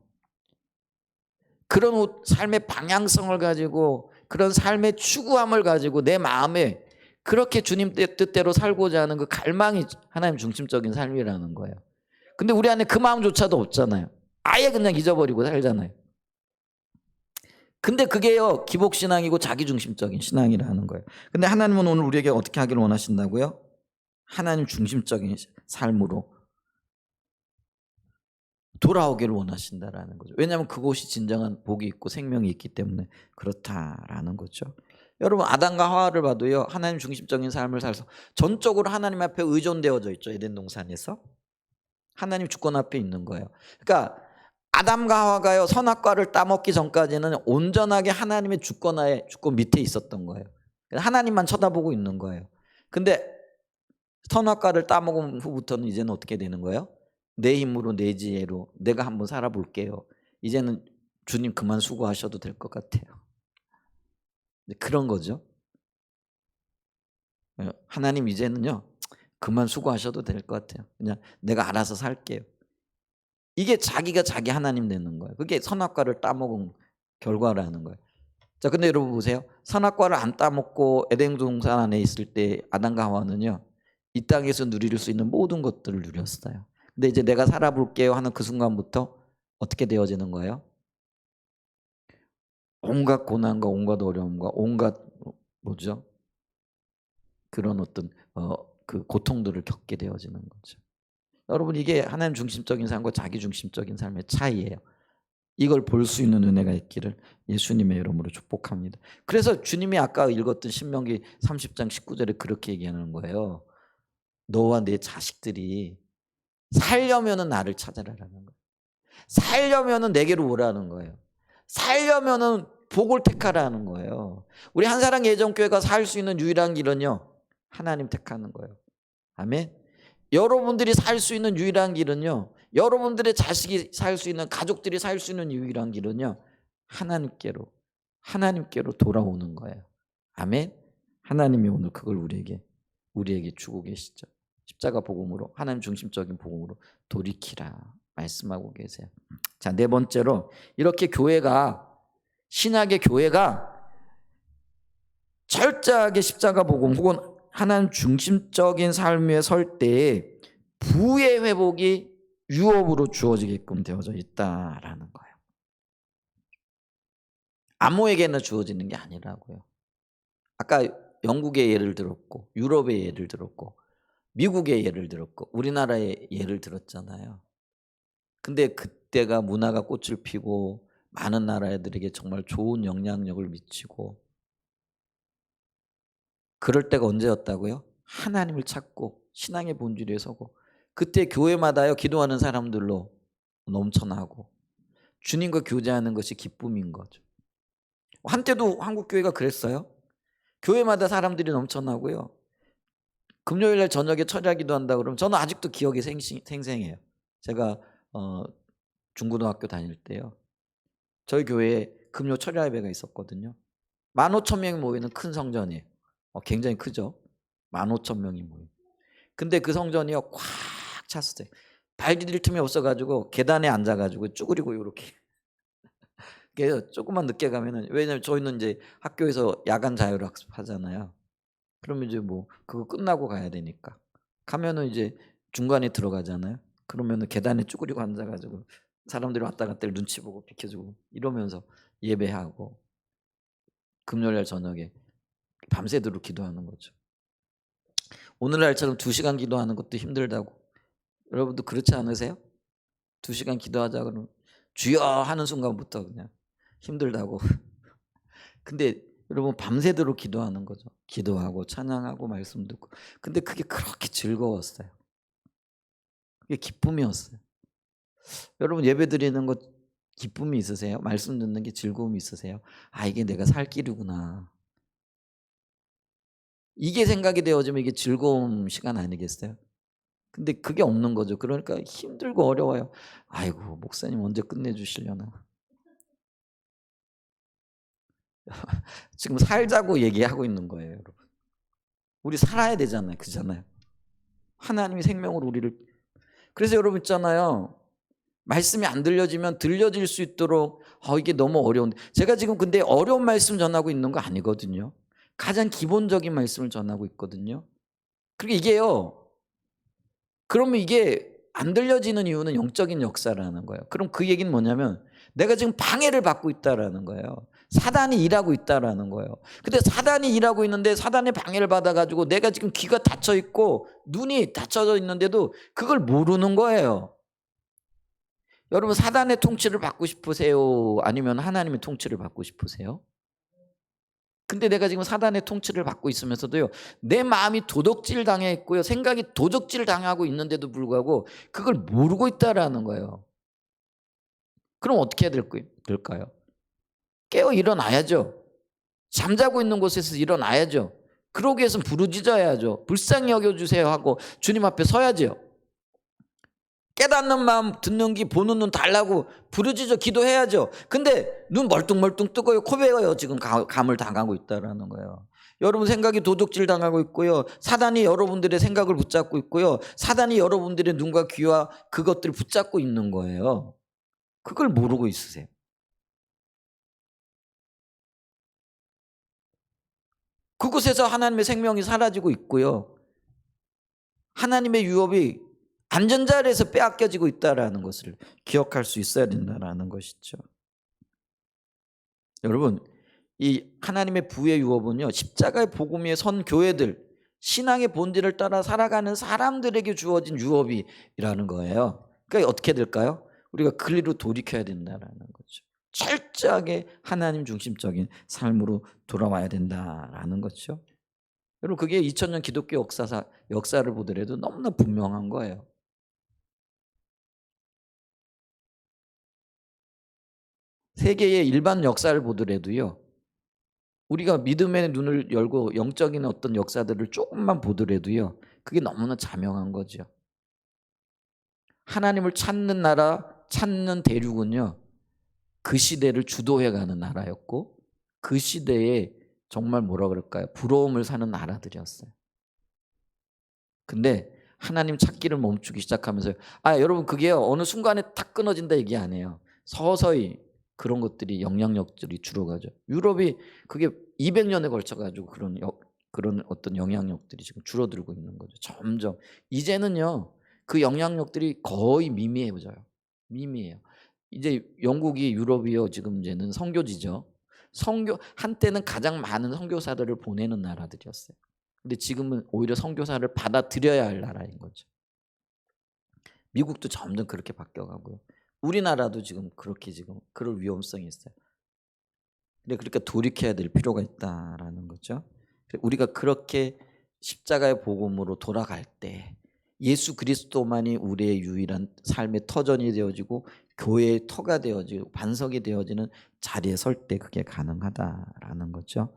그런 삶의 방향성을 가지고, 그런 삶의 추구함을 가지고 내 마음에 그렇게 주님 뜻대로 살고자 하는 그 갈망이 하나님 중심적인 삶이라는 거예요. 근데 우리 안에 그 마음조차도 없잖아요. 아예 그냥 잊어버리고 살잖아요. 근데 그게요, 기복신앙이고 자기중심적인 신앙이라는 거예요. 근데 하나님은 오늘 우리에게 어떻게 하기를 원하신다고요? 하나님 중심적인 삶으로 돌아오기를 원하신다라는 거죠. 왜냐하면 그곳이 진정한 복이 있고 생명이 있기 때문에 그렇다라는 거죠. 여러분, 아담과 하와를 봐도요, 하나님 중심적인 삶을 살아서 전적으로 하나님 앞에 의존되어져 있죠. 에덴 동산에서 하나님 주권 앞에 있는 거예요. 그러니까 아담과 하와가요, 선악과를 따먹기 전까지는 온전하게 하나님의 주권 밑에 있었던 거예요. 하나님만 쳐다보고 있는 거예요. 근데 선악과를 따먹은 후부터는 이제는 어떻게 되는 거예요? 내 힘으로, 내 지혜로 내가 한번 살아볼게요. 이제는 주님 그만 수고하셔도 될 것 같아요. 그런 거죠. 하나님 이제는요, 그만 수고하셔도 될 것 같아요. 그냥 내가 알아서 살게요. 이게 자기가 자기 하나님 되는 거예요. 그게 선악과를 따먹은 결과라는 거예요. 자, 근데 여러분 보세요. 선악과를 안 따먹고 에덴 동산 안에 있을 때 아담과 하와는요, 이 땅에서 누릴 수 있는 모든 것들을 누렸어요. 근데 이제 내가 살아볼게요 하는 그 순간부터 어떻게 되어지는 거예요? 온갖 고난과 온갖 어려움과 온갖 뭐죠? 그런 어떤 그 고통들을 겪게 되어지는 거죠. 여러분, 이게 하나님 중심적인 삶과 자기 중심적인 삶의 차이예요. 이걸 볼 수 있는 은혜가 있기를 예수님의 이름으로 축복합니다. 그래서 주님이 아까 읽었던 신명기 30장 19절에 그렇게 얘기하는 거예요. 너와 내 자식들이 살려면은 나를 찾아라라는 거예요. 살려면은 내게로 오라는 거예요. 살려면은 복을 택하라는 거예요. 우리 한사랑 예정교회가 살 수 있는 유일한 길은요, 하나님 택하는 거예요. 아멘. 여러분들이 살 수 있는 유일한 길은요, 여러분들의 자식이 살 수 있는, 가족들이 살 수 있는 유일한 길은요, 하나님께로 돌아오는 거예요. 아멘. 하나님이 오늘 그걸 우리에게 주고 계시죠. 십자가 복음으로, 하나님 중심적인 복음으로 돌이키라 말씀하고 계세요. 자, 네 번째로, 이렇게 신약의 교회가 철저하게 십자가 복음 혹은 하나님 중심적인 삶에 설 때에 부의 회복이 유업으로 주어지게끔 되어져 있다라는 거예요. 아무에게나 주어지는 게 아니라고요. 아까 영국의 예를 들었고, 유럽의 예를 들었고, 미국의 예를 들었고, 우리나라의 예를 들었잖아요. 근데 그때가 문화가 꽃을 피고 많은 나라들에게 정말 좋은 영향력을 미치고, 그럴 때가 언제였다고요? 하나님을 찾고 신앙의 본질에 서고, 그때 교회마다요 기도하는 사람들로 넘쳐나고 주님과 교제하는 것이 기쁨인 거죠. 한때도 한국 교회가 그랬어요. 교회마다 사람들이 넘쳐나고요. 금요일날 저녁에 철야 기도한다 그러면 저는 아직도 기억이 생생해요. 제가 중고등학교 다닐 때요, 저희 교회에 금요 철야 예배가 있었거든요. 15,000명이 모이는 큰 성전이에요. 굉장히 크죠. 15,000명이 모이는. 근데 그 성전이요 꽉 찼어요. 발 디딜 틈이 없어가지고 계단에 앉아가지고 쭈그리고 이렇게. 그래서 조금만 늦게 가면은, 왜냐면 저희는 이제 학교에서 야간 자율학습 하잖아요. 그러면 이제 뭐 그거 끝나고 가야 되니까 가면은 이제 중간에 들어가잖아요. 그러면은 계단에 쭈그리고 앉아가지고 사람들이 왔다 갔다 눈치 보고 비켜주고 이러면서 예배하고, 금요일 저녁에 밤새도록 기도하는 거죠. 오늘날처럼 2시간 기도하는 것도 힘들다고. 여러분도 그렇지 않으세요? 2시간 기도하자 그러면 주여 하는 순간부터 그냥 힘들다고. 근데 여러분 밤새도록 기도하는 거죠. 기도하고 찬양하고 말씀 듣고. 근데 그게 그렇게 즐거웠어요. 그게 기쁨이었어요. 여러분 예배 드리는 것 기쁨이 있으세요? 말씀 듣는 게 즐거움이 있으세요? 아, 이게 내가 살 길이구나. 이게 생각이 되어지면 이게 즐거운 시간 아니겠어요? 근데 그게 없는 거죠. 그러니까 힘들고 어려워요. 아이고, 목사님 언제 끝내주시려나. 지금 살자고 얘기하고 있는 거예요, 여러분. 우리 살아야 되잖아요. 그잖아요. 하나님이 생명으로 우리를. 그래서 여러분 있잖아요, 말씀이 안 들려지면 들려질 수 있도록 이게 너무 어려운데, 제가 지금 근데 어려운 말씀 전하고 있는 거 아니거든요. 가장 기본적인 말씀을 전하고 있거든요. 그리고 이게요, 그러면 이게 안 들려지는 이유는 영적인 역사라는 거예요. 그럼 그 얘기는 뭐냐면 내가 지금 방해를 받고 있다라는 거예요. 사단이 일하고 있다라는 거예요. 근데 사단이 일하고 있는데 사단의 방해를 받아가지고 내가 지금 귀가 닫혀 있고 눈이 닫혀져 있는데도 그걸 모르는 거예요. 여러분 사단의 통치를 받고 싶으세요? 아니면 하나님의 통치를 받고 싶으세요? 근데 내가 지금 사단의 통치를 받고 있으면서도요, 내 마음이 도적질 당해 있고요, 생각이 도적질 당하고 있는데도 불구하고 그걸 모르고 있다라는 거예요. 그럼 어떻게 해야 될까요? 깨어 일어나야죠. 잠자고 있는 곳에서 일어나야죠. 그러기 위해서는 부르짖어야죠. 불쌍히 여겨주세요 하고 주님 앞에 서야죠. 깨닫는 마음, 듣는 귀, 보는 눈 달라고 부르짖어 기도해야죠. 근데 눈 멀뚱멀뚱 뜨고요, 코 베어요. 지금 감을 당하고 있다라는 거예요. 여러분 생각이 도둑질 당하고 있고요, 사단이 여러분들의 생각을 붙잡고 있고요, 사단이 여러분들의 눈과 귀와 그것들을 붙잡고 있는 거예요. 그걸 모르고 있으세요. 그곳에서 하나님의 생명이 사라지고 있고요, 하나님의 유업이 안전자리에서 빼앗겨지고 있다라는 것을 기억할 수 있어야 된다는 것이죠. 여러분, 이 하나님의 부의 유업은요, 십자가의 복음 위에 선 교회들, 신앙의 본질을 따라 살아가는 사람들에게 주어진 유업이라는 거예요. 그러니까 어떻게 될까요? 우리가 그리로 돌이켜야 된다라는 거죠. 철저하게 하나님 중심적인 삶으로 돌아와야 된다라는 거죠. 여러분 그게 2000년 기독교 역사를 보더라도 너무나 분명한 거예요. 세계의 일반 역사를 보더라도요, 우리가 믿음의 눈을 열고 영적인 어떤 역사들을 조금만 보더라도요, 그게 너무나 자명한 거죠. 하나님을 찾는 나라, 찾는 대륙은요, 그 시대를 주도해가는 나라였고, 그 시대에 정말 뭐라 그럴까요? 부러움을 사는 나라들이었어요. 근데 하나님 찾기를 멈추기 시작하면서, 여러분, 그게 어느 순간에 탁 끊어진다 얘기 안 해요. 서서히 그런 것들이, 영향력들이 줄어가죠. 유럽이 그게 200년에 걸쳐 가지고 그런 어떤 영향력들이 지금 줄어들고 있는 거죠. 점점 이제는요, 그 영향력들이 거의 미미해져요. 미미해요. 이제 영국이, 유럽이요, 지금 이제는 선교지죠. 한때는 가장 많은 선교사들을 보내는 나라들이었어요. 근데 지금은 오히려 선교사를 받아들여야 할 나라인 거죠. 미국도 점점 그렇게 바뀌어가고요. 우리나라도 지금 그렇게 지금 그럴 위험성이 있어요. 근데 그러니까 돌이켜야 될 필요가 있다라는 거죠. 우리가 그렇게 십자가의 복음으로 돌아갈 때 예수 그리스도만이 우리의 유일한 삶의 터전이 되어지고 교회의 터가 되어지고 반석이 되어지는 자리에 설 때 그게 가능하다라는 거죠.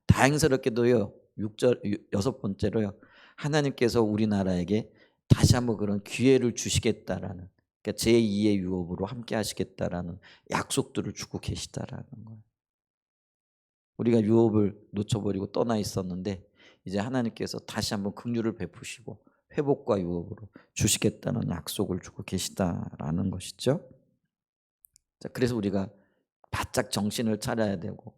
다행스럽게도요, 6번째로요, 하나님께서 우리나라에게 다시 한번 그런 기회를 주시겠다라는, 그러니까 제2의 유업으로 함께 하시겠다라는 약속들을 주고 계시다라는 거예요. 우리가 유업을 놓쳐버리고 떠나 있었는데 이제 하나님께서 다시 한번 긍휼을 베푸시고 회복과 유업으로 주시겠다는 약속을 주고 계시다라는 것이죠. 자, 그래서 우리가 바짝 정신을 차려야 되고,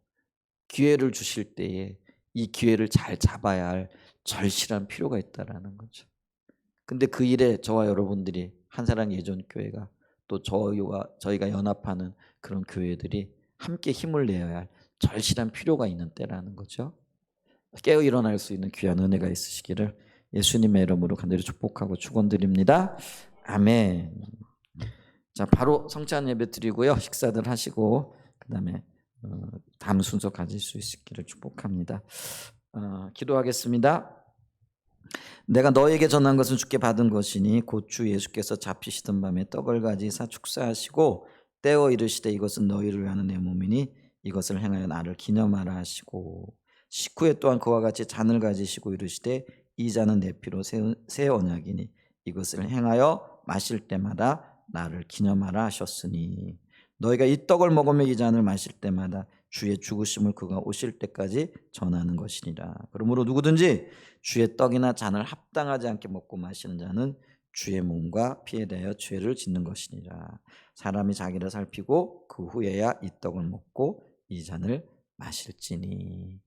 기회를 주실 때에 이 기회를 잘 잡아야 할 절실한 필요가 있다라는 거죠. 근데 그 일에 저와 여러분들이, 한사랑 예전교회가, 또 저희가 연합하는 그런 교회들이 함께 힘을 내어야 할 절실한 필요가 있는 때라는 거죠. 깨어 일어날 수 있는 귀한 은혜가 있으시기를 예수님의 이름으로 간절히 축복하고 축원드립니다. 아멘. 자, 바로 성찬 예배 드리고요, 식사들 하시고 그다음에 다음 순서 가질 수 있기를 축복합니다. 기도하겠습니다. 내가 너에게 전한 것은 주께 받은 것이니 곧 주 예수께서 잡히시던 밤에 떡을 가지사 축사하시고 떼어 이르시되 이것은 너희를 위하는 내 몸이니 이것을 행하여 나를 기념하라 하시고, 식후에 또한 그와 같이 잔을 가지시고 이르시되 이 잔은 내 피로 새 언약이니 이것을 행하여 마실 때마다 나를 기념하라 하셨으니, 너희가 이 떡을 먹으며 이 잔을 마실 때마다 주의 죽으심을 그가 오실 때까지 전하는 것이니라. 그러므로 누구든지 주의 떡이나 잔을 합당하지 않게 먹고 마시는 자는 주의 몸과 피에 대하여 죄를 짓는 것이니라. 사람이 자기를 살피고 그 후에야 이 떡을 먹고 이 잔을 마실지니.